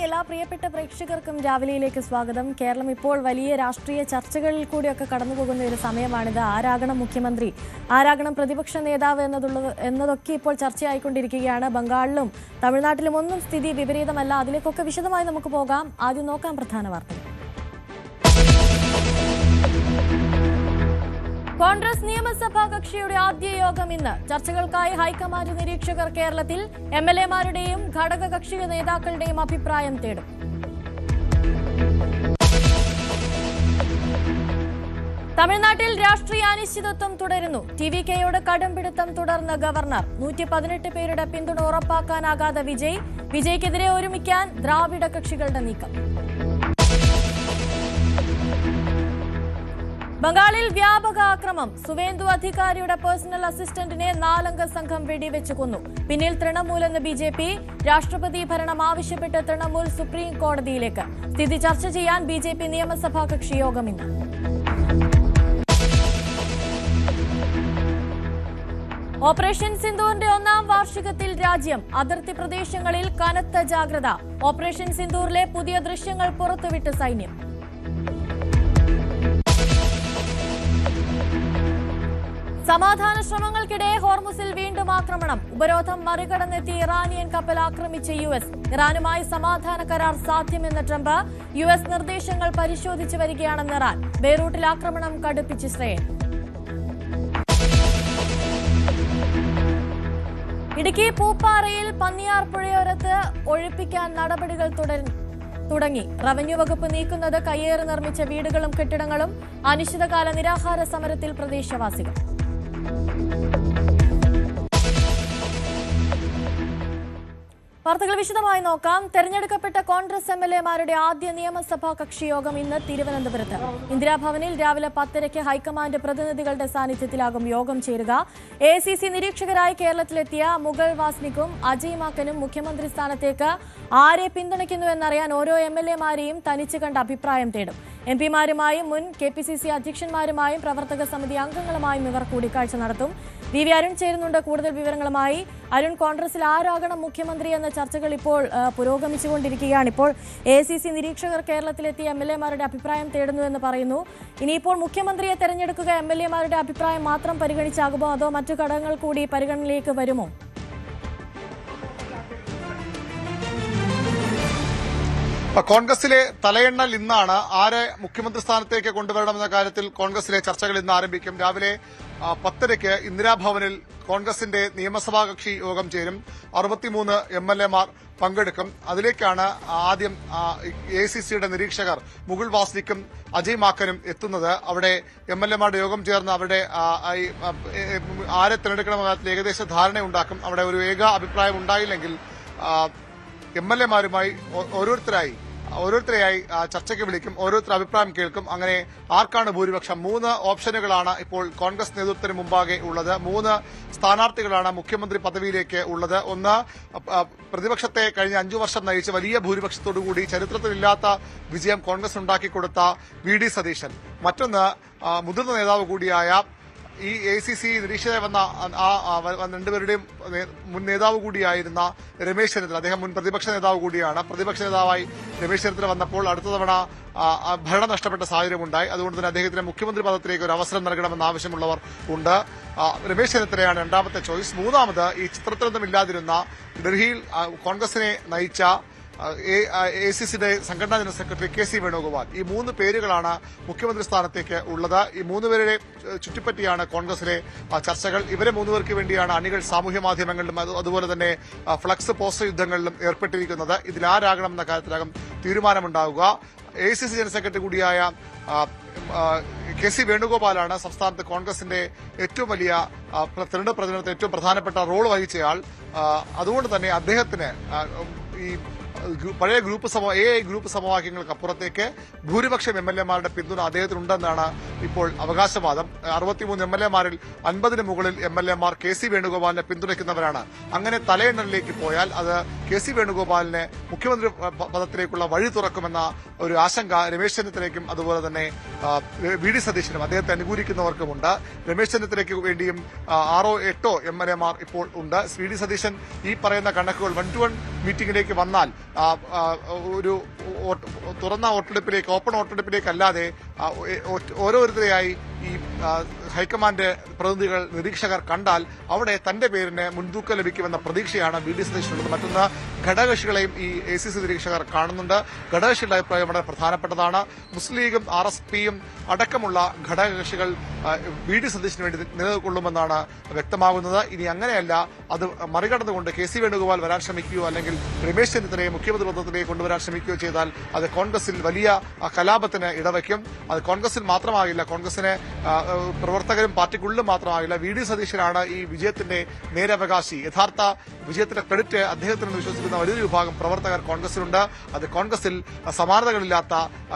എല്ലാ പ്രിയപ്പെട്ട പ്രേക്ഷകർക്കും രാവിലെയിലേക്ക് സ്വാഗതം. കേരളം ഇപ്പോൾ വലിയ രാഷ്ട്രീയ ചർച്ചകളിൽ കൂടിയൊക്കെ കടന്നുപോകുന്ന ഒരു സമയമാണിത്. ആരാകണം മുഖ്യമന്ത്രി, ആരാകണം പ്രതിപക്ഷ നേതാവ് എന്നതൊക്കെ ഇപ്പോൾ ചർച്ചയായിക്കൊണ്ടിരിക്കുകയാണ്. ബംഗാളിലും തമിഴ്നാട്ടിലും ഒന്നും സ്ഥിതി വിപരീതമല്ല. അതിലേക്കൊക്കെ വിശദമായി നമുക്ക് പോകാം. ആദ്യം നോക്കാം പ്രധാന വാർത്തകൾ. കോൺഗ്രസ് നിയമസഭാ കക്ഷിയുടെ ആദ്യ യോഗം ഇന്ന്. ചർച്ചകൾക്കായി ഹൈക്കമാൻഡ് നിരീക്ഷകർ കേരളത്തിൽ. എംഎൽഎമാരുടെയും ഘടകകക്ഷി നേതാക്കളുടെയും അഭിപ്രായം തേടും. തമിഴ്നാട്ടിൽ രാഷ്ട്രീയ അനിശ്ചിതത്വം തുടരുന്നു. ടിവികെയോട് കടുംപിടുത്തം തുടർന്ന ഗവർണർ. 118 പേരുടെ പിന്തുണ ഉറപ്പാക്കാനാകാതെ വിജയ്ക്കെതിരെ ഒരുമിക്കാൻ ദ്രാവിഡ കക്ഷികളുടെ നീക്കം. ബംഗാളിൽ വ്യാപക ആക്രമണം. സുവേന്ദു അധികാരിയുടെ പേഴ്സണൽ അസിസ്റ്റന്റിനെ 4 അംഗ സംഘം വെടിവെച്ച് കൊന്നു. പിന്നിൽ തൃണമൂൽ എന്ന് ബിജെപി. രാഷ്ട്രപതി ഭരണം ആവശ്യപ്പെട്ട് തൃണമൂൽ സുപ്രീം കോടതിയിലേക്ക്. സ്ഥിതി ചർച്ച ചെയ്യാൻ ബിജെപി നിയമസഭാ കക്ഷി യോഗം ഇന്ന്. ഓപ്പറേഷൻ സിന്ദൂറിന്റെ 1ാം വാർഷികത്തിൽ രാജ്യം. അതിർത്തി പ്രദേശങ്ങളിൽ കനത്ത ജാഗ്രത. ഓപ്പറേഷൻ സിന്ദൂറിലെ പുതിയ ദൃശ്യങ്ങൾ പുറത്തുവിട്ട് സൈന്യം. സമാധാന ശ്രമങ്ങൾക്കിടെ ഹോർമുസിൽ വീണ്ടും ആക്രമണം. ഉപരോധം മറികടന്നെത്തിയ ഇറാനിയൻ കപ്പൽ ആക്രമിച്ച US. ഇറാനുമായി സമാധാന കരാർ സാധ്യമെന്ന ട്രംപ്. US നിർദ്ദേശങ്ങൾ പരിശോധിച്ചു വരികയാണെന്ന് ഇറാൻ. ബെയ്റൂട്ടിൽ ആക്രമണം കടുപ്പിച്ച് ഇസ്രയേൽ. ഇടുക്കി പൂപ്പാറയിൽ പന്നിയാർ പുഴയോരത്ത് ഒഴിപ്പിക്കാൻ നടപടികൾ തുടങ്ങി. റവന്യൂ വകുപ്പ് നീക്കുന്നത് കയ്യേറി നിർമ്മിച്ച വീടുകളും കെട്ടിടങ്ങളും. അനിശ്ചിതകാല നിരാഹാര സമരത്തിൽ പ്രദേശവാസികൾ. വാർത്തകൾ വിശദമായി നോക്കാം. തെരഞ്ഞെടുക്കപ്പെട്ട കോൺഗ്രസ് എംഎൽഎമാരുടെ ആദ്യ നിയമസഭാ കക്ഷി യോഗം ഇന്ന് തിരുവനന്തപുരത്ത്. ഇന്ദിരാഭവനിൽ രാവിലെ 10:00 ഹൈക്കമാൻഡ് പ്രതിനിധികളുടെ സാന്നിധ്യത്തിലാകും യോഗം ചേരുക. AICC നിരീക്ഷകരായി കേരളത്തിലെത്തിയ മുഗൾ വാസ്നിക്കും അജയ് മാക്കനും മുഖ്യമന്ത്രി സ്ഥാനത്തേക്ക് ആരെ പിന്തുണയ്ക്കുന്നുവെന്നറിയാൻ ഓരോ എംഎൽഎമാരെയും തനിച്ച് കണ്ട് അഭിപ്രായം തേടും. എംപിമാരുമായും മുൻ KPCC അധ്യക്ഷന്മാരുമായും പ്രവർത്തക സമിതി അംഗങ്ങളുമായും ഇവർ കൂടിക്കാഴ്ച നടത്തും. VV അരുൺ ചേരുന്നുണ്ട് കൂടുതൽ വിവരങ്ങളുമായി. അരുൺ, കോൺഗ്രസിൽ ആരാകണം മുഖ്യമന്ത്രി എന്ന ചർച്ചകൾ ഇപ്പോൾ പുരോഗമിച്ചുകൊണ്ടിരിക്കുകയാണ്. ഇപ്പോൾ AICC നിരീക്ഷകർ കേരളത്തിലെത്തിയ എംഎൽഎമാരുടെ അഭിപ്രായം തേടുന്നു എന്ന് പറയുന്നു. ഇനിയിപ്പോൾ മുഖ്യമന്ത്രിയെ തെരഞ്ഞെടുക്കുക എംഎൽഎമാരുടെ അഭിപ്രായം മാത്രം പരിഗണിച്ചാകുമോ, അതോ മറ്റു ഘടകങ്ങൾ കൂടി പരിഗണനയിലേക്ക് വരുമോ? കോൺഗ്രസിലെ തലയെണ്ണൽ ഇന്നാണ്. ആരെ മുഖ്യമന്ത്രി സ്ഥാനത്തേക്ക് കൊണ്ടുവരണമെന്ന കാര്യത്തിൽ കോൺഗ്രസിലെ ചർച്ചകൾ ഇന്ന് ആരംഭിക്കും. രാവിലെ 10:00 ഇന്ദിരാഭവനിൽ കോൺഗ്രസിന്റെ നിയമസഭാ കക്ഷി യോഗം ചേരും. 63 എംഎൽഎമാർ പങ്കെടുക്കും. അതിലേക്കാണ് ആദ്യം AICCയുടെ നിരീക്ഷകർ മുകുൾ വാസ്നിക്കും അജയ് മാക്കനും എത്തുന്നത്. അവിടെ എംഎൽഎമാരുടെ യോഗം ചേർന്ന് അവരുടെ ആരെ തിരഞ്ഞെടുക്കണമെന്ന കാര്യത്തിൽ ഏകദേശ ധാരണയുണ്ടാക്കും. അവിടെ ഒരു ഏക അഭിപ്രായം ഉണ്ടായില്ലെങ്കിൽ എംഎൽഎമാരുമായി ഓരോരുത്തരെയായി ചർച്ചയ്ക്ക് വിളിക്കും. ഓരോരുത്തർ അഭിപ്രായം കേൾക്കും. അങ്ങനെ ആർക്കാണ് ഭൂരിപക്ഷം? 3 ഓപ്ഷനുകളാണ് ഇപ്പോൾ കോൺഗ്രസ് നേതൃത്വത്തിന് മുമ്പാകെ ഉള്ളത്. 3 സ്ഥാനാർത്ഥികളാണ് മുഖ്യമന്ത്രി പദവിയിലേക്ക് ഉള്ളത്. ഒന്ന്, പ്രതിപക്ഷത്തെ കഴിഞ്ഞ 5 വർഷം നയിച്ച് വലിയ ഭൂരിപക്ഷത്തോടുകൂടി ചരിത്രത്തിലില്ലാത്ത വിജയം കോൺഗ്രസ് ഉണ്ടാക്കിക്കൊടുത്ത VD സതീശൻ. മറ്റൊന്ന്, മുതിർന്ന നേതാവ് കൂടിയായ ഈ AICC നിരീക്ഷകരെ വന്ന രണ്ടുപേരുടെയും മുൻ നേതാവ് കൂടിയായിരുന്ന രമേശ് ചെന്നിത്തല. അദ്ദേഹം മുൻ പ്രതിപക്ഷ നേതാവ് കൂടിയാണ്. പ്രതിപക്ഷ നേതാവായി രമേശ് ചെന്നിത്തല വന്നപ്പോൾ അടുത്ത തവണ ഭരണം നഷ്ടപ്പെട്ട സാഹചര്യമുണ്ടായി. അതുകൊണ്ട് തന്നെ അദ്ദേഹത്തിന് മുഖ്യമന്ത്രി പദത്തിലേക്ക് ഒരു അവസരം നൽകണമെന്ന ആവശ്യമുള്ളവർ ഉണ്ട്. രമേശ് ചെന്നിത്തലയാണ് രണ്ടാമത്തെ ചോയ്സ്. മൂന്നാമത്, ഈ ചിത്രത്തിലൊന്നും ഇല്ലാതിരുന്ന ഡൽഹിയിൽ കോൺഗ്രസിനെ നയിച്ച AICCയുടെ സംഘടനാ ജനറൽ സെക്രട്ടറി KC വേണുഗോപാൽ. ഈ 3 പേരുകളാണ് മുഖ്യമന്ത്രി സ്ഥാനത്തേക്ക് ഉള്ളത്. ഈ 3 പേരെ ചുറ്റിപ്പറ്റിയാണ് കോൺഗ്രസിലെ ചർച്ചകൾ. ഇവരെ 3 പേർക്ക് വേണ്ടിയാണ് അണികൾ സാമൂഹ്യ മാധ്യമങ്ങളിലും അതുപോലെ തന്നെ ഫ്ലക്സ് പോസ്റ്റർ യുദ്ധങ്ങളിലും ഏർപ്പെട്ടിരിക്കുന്നത്. ഇതിലാരാകണമെന്ന കാര്യത്തിലാകും തീരുമാനമുണ്ടാവുക. AICC ജനറൽ സെക്രട്ടറി കൂടിയായ KC വേണുഗോപാലാണ് സംസ്ഥാനത്ത് കോൺഗ്രസിന്റെ ഏറ്റവും വലിയ തെരഞ്ഞെടുപ്പ് പ്രചരണത്തിൽ ഏറ്റവും പ്രധാനപ്പെട്ട റോൾ വഹിച്ചയാൾ. അതുകൊണ്ട് തന്നെ അദ്ദേഹത്തിന് ഈ പഴയ AI ഗ്രൂപ്പ് സമവാക്യങ്ങൾക്ക് അപ്പുറത്തേക്ക് ഭൂരിപക്ഷം എംഎൽഎമാരുടെ പിന്തുണ അദ്ദേഹത്തിനുണ്ടെന്നാണ് ഇപ്പോൾ അവകാശവാദം. 63 MLA-മാരിൽ 50-ന് മുകളിൽ MLA-മാർ KC വേണുഗോപാലിനെ പിന്തുണയ്ക്കുന്നവരാണ്. അങ്ങനെ തലയെണ്ണലിലേക്ക് പോയാൽ അത് KC വേണുഗോപാലിനെ മുഖ്യമന്ത്രി പദത്തിലേക്കുള്ള വഴി തുറക്കുമെന്ന ഒരു ആശങ്ക രമേശ് ചെന്നിത്തലയ്ക്കും അതുപോലെ തന്നെ VD സതീശനും അദ്ദേഹത്തെ അനുകൂലിക്കുന്നവർക്കുമുണ്ട്. രമേശ് ചെന്നിത്തലയ്ക്ക് വേണ്ടിയും 6-8 MLA-മാർ ഇപ്പോൾ ഉണ്ട്. VD സതീശൻ ഈ പറയുന്ന കണക്കുകൾ 1-to-1 മീറ്റിംഗിലേക്ക് വന്നാൽ ഒരു തുറന്ന വോട്ടെടുപ്പിലേക്ക്, ഓപ്പൺ വോട്ടെടുപ്പിലേക്ക് അല്ലാതെ ഓരോരുത്തരെയായി ഈ ഹൈക്കമാൻഡ് പ്രതിനിധികൾ, നിരീക്ഷകർ കണ്ടാൽ അവിടെ തന്റെ പേരിന് മുൻതൂക്കം ലഭിക്കുമെന്ന പ്രതീക്ഷയാണ് VD സതീശനുള്ളത്. മറ്റൊന്ന്, ഘടകകക്ഷികളെയും ഈ ACC നിരീക്ഷകർ കാണുന്നുണ്ട്. ഘടകകക്ഷികളുടെ അഭിപ്രായം വളരെ പ്രധാനപ്പെട്ടതാണ്. മുസ്ലിം ലീഗും RSPയും അടക്കമുള്ള ഘടകകക്ഷികൾ VD സതീശന് വേണ്ടി നിലകൊള്ളുമെന്നാണ് വ്യക്തമാകുന്നത്. ഇനി അങ്ങനെയല്ല, അത് മറികടന്നുകൊണ്ട് KC വേണുഗോപാൽ വരാൻ ശ്രമിക്കുകയോ അല്ലെങ്കിൽ രമേശ് ചെന്നിത്തലയെ മുഖ്യമന്ത്രി പദത്തിലേക്ക് കൊണ്ടുവരാൻ ശ്രമിക്കുകയോ ചെയ്താൽ അത് കോൺഗ്രസിൽ വലിയ കലാപത്തിന് ഇടവയ്ക്കും. അത് കോൺഗ്രസിൽ മാത്രമാകില്ല, കോൺഗ്രസിനെ പ്രവർത്തകരും പാർട്ടിക്കുള്ളിലും മാത്രമാകില്ല. VD സതീശനാണ് ഈ വിജയത്തിന്റെ നേരവകാശി. യഥാർത്ഥ വിജയത്തിന്റെ ക്രെഡിറ്റ് അദ്ദേഹത്തിനെന്ന് വിശ്വസിക്കുന്ന വലിയൊരു വിഭാഗം പ്രവർത്തകർ കോൺഗ്രസിലുണ്ട്. അത് കോൺഗ്രസിൽ സമാനതകളില്ലാത്ത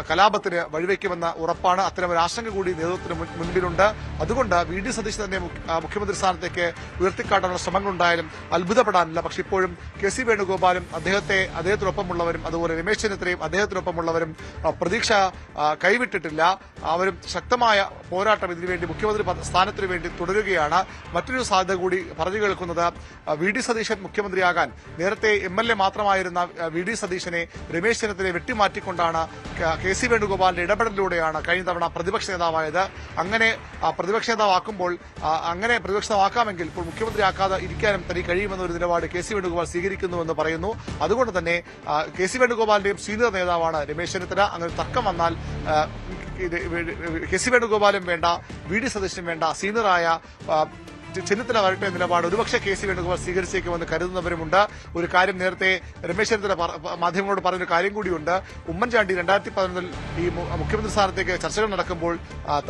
കലാപത്തിന് വഴിവെക്കുമെന്ന ഉറപ്പാണ്. അത്തരമൊരു ആശങ്ക കൂടി നേതൃത്വത്തിന് മുൻപിലുണ്ട്. അതുകൊണ്ട് VD സതീശൻ തന്നെ മുഖ്യമന്ത്രി സ്ഥാനത്തേക്ക് ഉയർത്തിക്കാട്ടാനുള്ള ശ്രമങ്ങളുണ്ടായാലും അത്ഭുതപ്പെടാനില്ല. പക്ഷെ ഇപ്പോഴും KC വേണുഗോപാലും അദ്ദേഹത്തിനൊപ്പമുള്ളവരും അതുപോലെ രമേശ് ചെന്നിത്തലയും അദ്ദേഹത്തിനൊപ്പമുള്ളവരും പ്രതീക്ഷ കൈവിട്ടിട്ടില്ല. അവരും ശക്തമായ പോരാട്ടം ഇതിനുവേണ്ടി മുഖ്യമന്ത്രി സ്ഥാനത്തിനു വേണ്ടി തുടരുകയാണ്. മറ്റൊരു സാധ്യത കൂടി പറഞ്ഞു കേൾക്കുന്നത്, VD സതീശൻ മുഖ്യമന്ത്രിയാകാൻ നേരത്തെ MLA മാത്രമായിരുന്ന VD സതീശനെ രമേശ് ചെന്നിത്തലയെ വെട്ടിമാറ്റിക്കൊണ്ടാണ് KC വേണുഗോപാലിന്റെ ഇടപെടലിലൂടെയാണ് കഴിഞ്ഞ തവണ പ്രതിപക്ഷ നേതാവായത്. അങ്ങനെ പ്രതിപക്ഷ നേതാവാക്കുമ്പോൾ അങ്ങനെ പ്രതിപക്ഷ നേതാവാക്കാമെങ്കിൽ ഇപ്പോൾ മുഖ്യമന്ത്രിയാക്കാതെ ഇരിക്കാനും തനിക്ക് കഴിയുമെന്നൊരു നിലപാട് KC വേണുഗോപാൽ സ്വീകരിക്കുന്നുവെന്ന് പറയുന്നു. അതുകൊണ്ട് തന്നെ KC വേണുഗോപാലിന്റെയും സീനിയർ നേതാവാണ് രമേശ് ചെന്നിത്തല. അങ്ങനെ തർക്കം വന്നാൽ KC വേണുഗോപാലും വേണ്ട, VD സതീശനും വേണ്ട, സീനിയറായ ചെന്നിത്തല വരട്ടെ നിലപാട് ഒരുപക്ഷെ KC വേണുഗോപാൽ സ്വീകരിച്ചേക്കുമെന്ന് കരുതുന്നവരുമുണ്ട്. ഒരു കാര്യം നേരത്തെ രമേശ് ചെന്നിത്തല മാധ്യമങ്ങളോട് പറഞ്ഞൊരു കാര്യം കൂടിയുണ്ട്. ഉമ്മൻചാണ്ടി 2011 ഈ മുഖ്യമന്ത്രി സ്ഥാനത്തേക്ക് ചർച്ചകൾ നടക്കുമ്പോൾ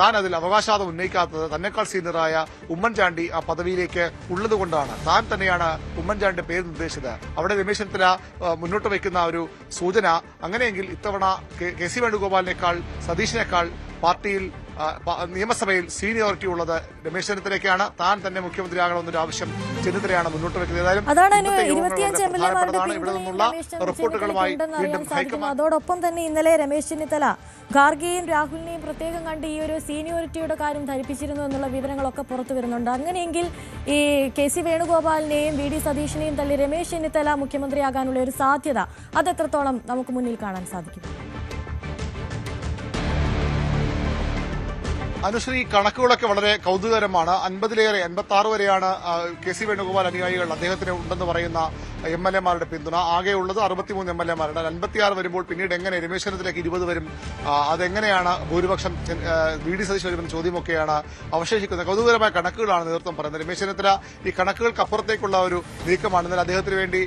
താൻ അതിൽ അവകാശവാദം ഉന്നയിക്കാത്തത് തന്നെക്കാൾ സീനിയറായ ഉമ്മൻചാണ്ടി ആ പദവിയിലേക്ക് ഉള്ളതുകൊണ്ടാണ്. താൻ തന്നെയാണ് ഉമ്മൻചാണ്ടിയുടെ പേര് നിർദ്ദേശിച്ചത്. അവിടെ രമേശ് ചെന്നിത്തല മുന്നോട്ട് വയ്ക്കുന്ന ഒരു സൂചന, അങ്ങനെയെങ്കിൽ ഇത്തവണ KC വേണുഗോപാലിനേക്കാൾ സതീശിനേക്കാൾ പാർട്ടിയിൽ നിയമസഭയിൽ സീനിയോറിറ്റി ഉള്ളത് രമേശ് ചെന്നിത്തലയ്ക്കാണ്. താൻ തന്നെ മുഖ്യമന്ത്രിയാകണമെന്നൊരു ആവശ്യം ചെന്നിത്തലയാണ് മുന്നോട്ട് വെക്കുന്നത്. റിപ്പോർട്ടുകളുമായി അതോടൊപ്പം തന്നെ ഇന്നലെ രമേശ് ചെന്നിത്തല ഖാർഗെയും രാഹുലിനെയും പ്രത്യേകം കണ്ട് ഈ ഒരു സീനിയോറിറ്റിയുടെ കാര്യം ധരിപ്പിച്ചിരുന്നു എന്നുള്ള വിവരങ്ങളൊക്കെ പുറത്തു വരുന്നുണ്ട്. അങ്ങനെയെങ്കിൽ ഈ KC വേണുഗോപാലിനെയും VD സതീശനെയും തള്ളി രമേശ് ചെന്നിത്തല മുഖ്യമന്ത്രിയാകാനുള്ള ഒരു സാധ്യത അതെത്രത്തോളം നമുക്ക് മുന്നിൽ കാണാൻ സാധിക്കും? അനുശ്രീ, കണക്കുകളൊക്കെ വളരെ കൗതുകകരമാണ്. 50-ലേറെ 86 വരെയാണ് KC വേണുഗോപാൽ അനുയായികൾ അദ്ദേഹത്തിന് ഉണ്ടെന്ന് പറയുന്ന MLA-മാരുടെ പിന്തുണ. ആകെയുള്ളത് 63 MLA-മാരുടെ. 56 വരുമ്പോൾ പിന്നീട് എങ്ങനെ രമേശ് ചെന്നിത്തലയ്ക്ക് 20 വരും? അതെങ്ങനെയാണ് ഭൂരിപക്ഷം VD സതീശൻ വരുമെന്ന ചോദ്യമൊക്കെയാണ് അവശേഷിക്കുന്നത്. കൗതുകകരമായ കണക്കുകളാണ് നേതൃത്വം പറയുന്നത്. രമേശ് ചെന്നിത്തല ഈ കണക്കുകൾക്ക് അപ്പുറത്തേക്കുള്ള ഒരു നീക്കമാണ്. എന്നാൽ അദ്ദേഹത്തിന് വേണ്ടി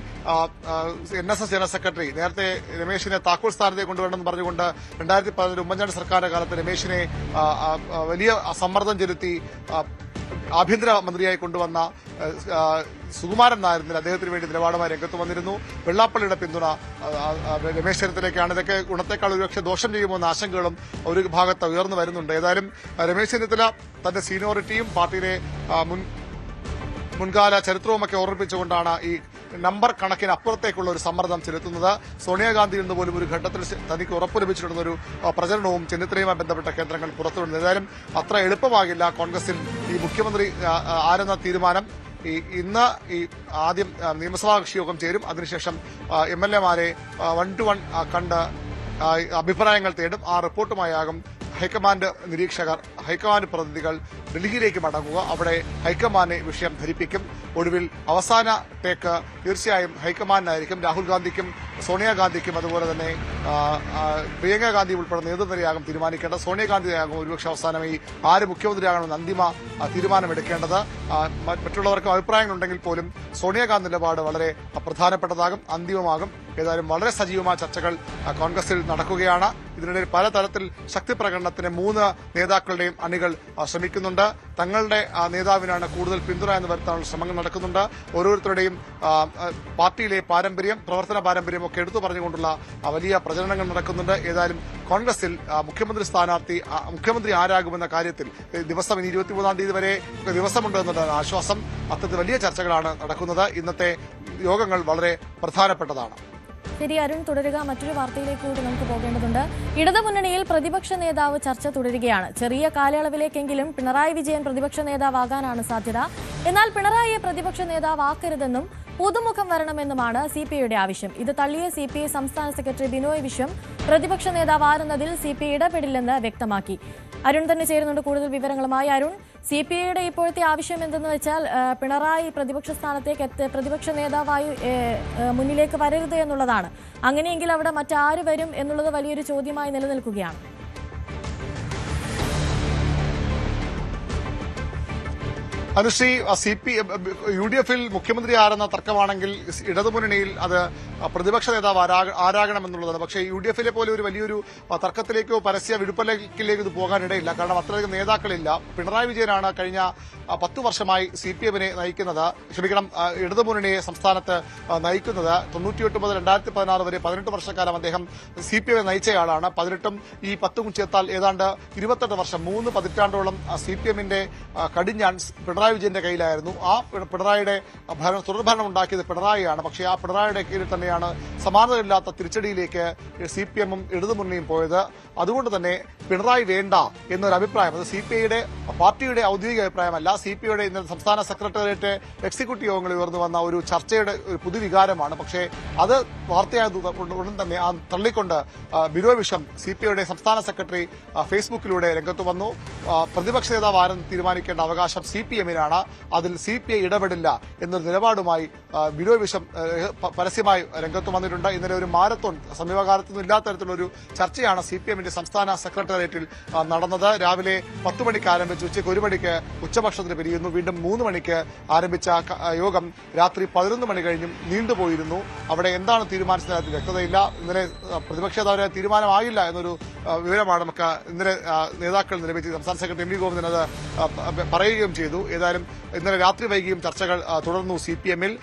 NSS ജനറൽ സെക്രട്ടറി നേരത്തെ രമേശിനെ താക്കോൽ സ്ഥാനത്തേക്ക് കൊണ്ടുവരണമെന്ന് പറഞ്ഞുകൊണ്ട് 2011 ഉമ്മൻചാണ്ടി സർക്കാരിന്റെ കാലത്ത് രമേശിനെ വലിയ സമ്മർദ്ദം ചെലുത്തി ആഭ്യന്തര മന്ത്രിയായി കൊണ്ടുവന്ന സുകുമാരൻ നായർ അദ്ദേഹത്തിന് വേണ്ടി നിലപാടുമായി രംഗത്ത് വന്നിരുന്നു. വെള്ളാപ്പള്ളിയുടെ പിന്തുണ രമേശ് ചെന്നിത്തലയ്ക്കാണ്. ഇതൊക്കെ ഗുണത്തെക്കാൾ ഒരുപക്ഷെ ദോഷം ചെയ്യുമോ എന്ന ആശങ്കകളും ഒരു ഭാഗത്ത് ഉയർന്നു വരുന്നുണ്ട്. ഏതായാലും രമേശ് ചെന്നിത്തല തന്റെ സീനിയോറിറ്റിയും പാർട്ടിയിലെ മുൻകാല ചരിത്രവുമൊക്കെ ഓർമ്മിപ്പിച്ചുകൊണ്ടാണ് ഈ നമ്പർ കണക്കിന് അപ്പുറത്തേക്കുള്ള ഒരു സമ്മർദ്ദം ചെലുത്തുന്നത്. സോണിയാഗാന്ധിയിൽ നിന്ന് പോലും ഒരു ഘട്ടത്തിൽ തനിക്ക് ഉറപ്പ് ലഭിച്ചിട്ടുള്ളൊരു പ്രചരണവും ചെന്നിത്തലയുമായി ബന്ധപ്പെട്ട കേന്ദ്രങ്ങൾ പുറത്തുവിടുന്നത്. ഏതായാലും അത്ര എളുപ്പമാകില്ല കോൺഗ്രസിൽ ഈ മുഖ്യമന്ത്രി ആരെന്ന തീരുമാനം. ഇന്ന് ഈ ആദ്യം നിയമസഭാ കക്ഷി യോഗം ചേരും. അതിനുശേഷം MLA-മാരെ 1-to-1 കണ്ട് അഭിപ്രായങ്ങൾ തേടും. ആ റിപ്പോർട്ടുമായാകും ഹൈക്കമാൻഡ് നിരീക്ഷകർ, ഹൈക്കമാൻഡ് പ്രതിനിധികൾ ഡൽഹിയിലേക്ക് മടങ്ങുക. അവിടെ ഹൈക്കമാൻഡിനെ വിഷയം ധരിപ്പിക്കും. ഒടുവിൽ അവസാന ടേക്ക് തീർച്ചയായും ഹൈക്കമാൻഡിനായിരിക്കും. രാഹുൽ ഗാന്ധിക്കും സോണിയാഗാന്ധിക്കും അതുപോലെ തന്നെ പ്രിയങ്ക ഗാന്ധി ഉൾപ്പെടെ നേതൃനിരയാകും തീരുമാനിക്കേണ്ടത്. സോണിയാഗാന്ധിയാകും ഒരുപക്ഷെ അവസാനമായി ആര് മുഖ്യമന്ത്രിയാകണമെന്ന് അന്തിമ തീരുമാനമെടുക്കേണ്ടത്. മറ്റുള്ളവർക്കും അഭിപ്രായങ്ങളുണ്ടെങ്കിൽ പോലും സോണിയാഗാന്ധി നിലപാട് വളരെ പ്രധാനപ്പെട്ടതാകും, അന്തിമമാകും. ഏതായാലും വളരെ സജീവമായ ചർച്ചകൾ കോൺഗ്രസിൽ നടക്കുകയാണ്. ഇതിനിടയിൽ പലതരത്തിൽ ശക്തി പ്രകടനത്തിന് 3 നേതാക്കളുടെയും അണികൾ ശ്രമിക്കുന്നുണ്ട്. തങ്ങളുടെ നേതാവിനാണ് കൂടുതൽ പിന്തുണ എന്ന് വരുത്താനുള്ള ശ്രമങ്ങൾ നടക്കുന്നുണ്ട്. ഓരോരുത്തരുടെയും പാർട്ടിയിലെ പാരമ്പര്യം, പ്രവർത്തന പാരമ്പര്യം ഒക്കെ എടുത്തു പറഞ്ഞുകൊണ്ടുള്ള വലിയ പ്രചരണങ്ങൾ നടക്കുന്നുണ്ട്. ഏതായാലും കോൺഗ്രസിൽ മുഖ്യമന്ത്രി ആരാകുമെന്ന കാര്യത്തിൽ ദിവസം ഇനി 23-ാം തീയതി വരെ ദിവസമുണ്ട് എന്നതാണ് ആശ്വാസം. അത്തരത്തിൽ വലിയ ചർച്ചകളാണ് നടക്കുന്നത്. ഇന്നത്തെ യോഗങ്ങൾ വളരെ പ്രധാനപ്പെട്ടതാണ്. ശരി അരുൺ, തുടരുക. മറ്റൊരു വാർത്തയിലേക്ക് കൂടി നമുക്ക് പോകേണ്ടതുണ്ട്. ഇടതുമുന്നണിയിൽ പ്രതിപക്ഷ നേതാവ് ചർച്ച തുടരുകയാണ്. ചെറിയ കാലയളവിലേക്കെങ്കിലും പിണറായി വിജയൻ പ്രതിപക്ഷ നേതാവാകാനാണ് സാധ്യത. എന്നാൽ പിണറായിയെ പ്രതിപക്ഷ നേതാവാക്കരുതെന്നും പുതുമുഖം വരണമെന്നുമാണ് സിപിഐയുടെ ആവശ്യം. ഇത് തള്ളിയ സിപിഐ സംസ്ഥാന സെക്രട്ടറി ബിനോയ് വിശ്വം പ്രതിപക്ഷ നേതാവ് ആരെന്നതിൽ സിപിഐ ഇടപെടില്ലെന്ന് വ്യക്തമാക്കി. അരുൺ തന്നെ ചേരുന്നുണ്ട് കൂടുതൽ വിവരങ്ങളുമായി. അരുൺ, സിപിഐയുടെ ഇപ്പോഴത്തെ ആവശ്യം എന്തെന്ന് വെച്ചാൽ പിണറായി പ്രതിപക്ഷ നേതാവായി മുന്നിലേക്ക് വരരുത് എന്നുള്ളതാണ്. അങ്ങനെയെങ്കിൽ അവിടെ മറ്റാര് വരും എന്നുള്ളത് വലിയൊരു ചോദ്യമായി നിലനിൽക്കുകയാണ്. അനുശ്രീ, UDF-ൽ മുഖ്യമന്ത്രി ആരെന്ന തർക്കമാണെങ്കിൽ ഇടതുമുന്നണിയിൽ അത് പ്രതിപക്ഷ നേതാവ് ആരാകണമെന്നുള്ളതാണ്. പക്ഷേ UDF-ലെ പോലെ ഒരു വലിയൊരു തർക്കത്തിലേക്കോ പരസ്യ വിടുപ്പലേക്കിലേക്കോ ഇത് പോകാനിടയില്ല. കാരണം അത്രയധികം നേതാക്കളില്ല. പിണറായി വിജയനാണ് കഴിഞ്ഞ 10 വർഷമായി CPM-നെ ഇടതുമുന്നണിയെ സംസ്ഥാനത്ത് നയിക്കുന്നത്. 98 മുതൽ 2016 വരെ 18 വർഷക്കാലം അദ്ദേഹം CPM-നെ നയിച്ചയാളാണ്. 18ഉം ഈ 10ഉം ചേർത്താൽ ഏതാണ്ട് 28 വർഷം, 3 പതിറ്റാണ്ടോളം CPM-ന്റെ കടിഞ്ഞാൺ പിണറായി വിജയന്റെ കയ്യിലായിരുന്നു. ആ പിണറായിയുടെ തുടർഭരണം ഉണ്ടാക്കിയത് പിണറായിയാണ്. പക്ഷേ ആ പിണറായിയുടെ കീഴിൽ തന്നെയാണ് സമാനതയില്ലാത്ത തിരിച്ചടിയിലേക്ക് CPM-ഉം ഇടതുമുന്നണിയും പോയത്. അതുകൊണ്ട് തന്നെ പിണറായി വേണ്ട എന്നൊരു അഭിപ്രായം, അത് CPI-യുടെ പാർട്ടിയുടെ ഔദ്യോഗിക അഭിപ്രായമല്ല, CPI-യുടെ ഇന്നലെ സംസ്ഥാന സെക്രട്ടേറിയറ്റ് എക്സിക്യൂട്ടീവ് യോഗങ്ങളിൽ ഉയർന്നു വന്ന ഒരു ചർച്ചയുടെ ഒരു പുതുവികാരമാണ്. പക്ഷേ അത് വാർത്തയായത് ഉടൻ തന്നെ തള്ളിക്കൊണ്ട് ബിനോയ് വിശ്വം CPI-യുടെ സംസ്ഥാന സെക്രട്ടറി ഫേസ്ബുക്കിലൂടെ രംഗത്ത് വന്നു. പ്രതിപക്ഷ നേതാവ് ആരെന്ന് തീരുമാനിക്കേണ്ട അവകാശം CPM-നാണ്, അതിൽ CPI ഇടപെടില്ല എന്നൊരു നിലപാടുമായി ബിനോയ് വിശ്വം പരസ്യമായി രംഗത്ത് വന്നിട്ടുണ്ട്. ഇന്നലെ ഒരു മാരത്തോൺ സമീപകാലത്തൊന്നും ഇല്ലാത്ത തരത്തിലുള്ള ഒരു ചർച്ചയാണ് CPM-ന്റെ സംസ്ഥാന സെക്രട്ടേറിയറ്റിൽ നടന്നത്. രാവിലെ 10 മണിക്ക് ആരംഭിച്ച് ഉച്ചയ്ക്ക് 1 മണിക്ക് ഉച്ചഭക്ഷണത്തിന് പിരിയുന്നു. വീണ്ടും 3 മണിക്ക് ആരംഭിച്ച യോഗം രാത്രി 11 മണി കഴിഞ്ഞും നീണ്ടുപോയിരുന്നു. അവിടെ എന്താണ് തീരുമാനിച്ചത് വ്യക്തതയില്ല. ഇന്നലെ പ്രതിപക്ഷ നേതാവിന് തീരുമാനമായില്ല എന്നൊരു വിവരമാണ് നമുക്ക് ഇന്നലെ നേതാക്കൾ ലഭിച്ചത്. സംസ്ഥാന സെക്രട്ടറി MV ഗോവിന്ദൻ അത് പറയുകയും ചെയ്തു. ഏതായാലും ഇന്നലെ രാത്രി വൈകിയും ചർച്ചകൾ തുടർന്നു. CPM-ൽ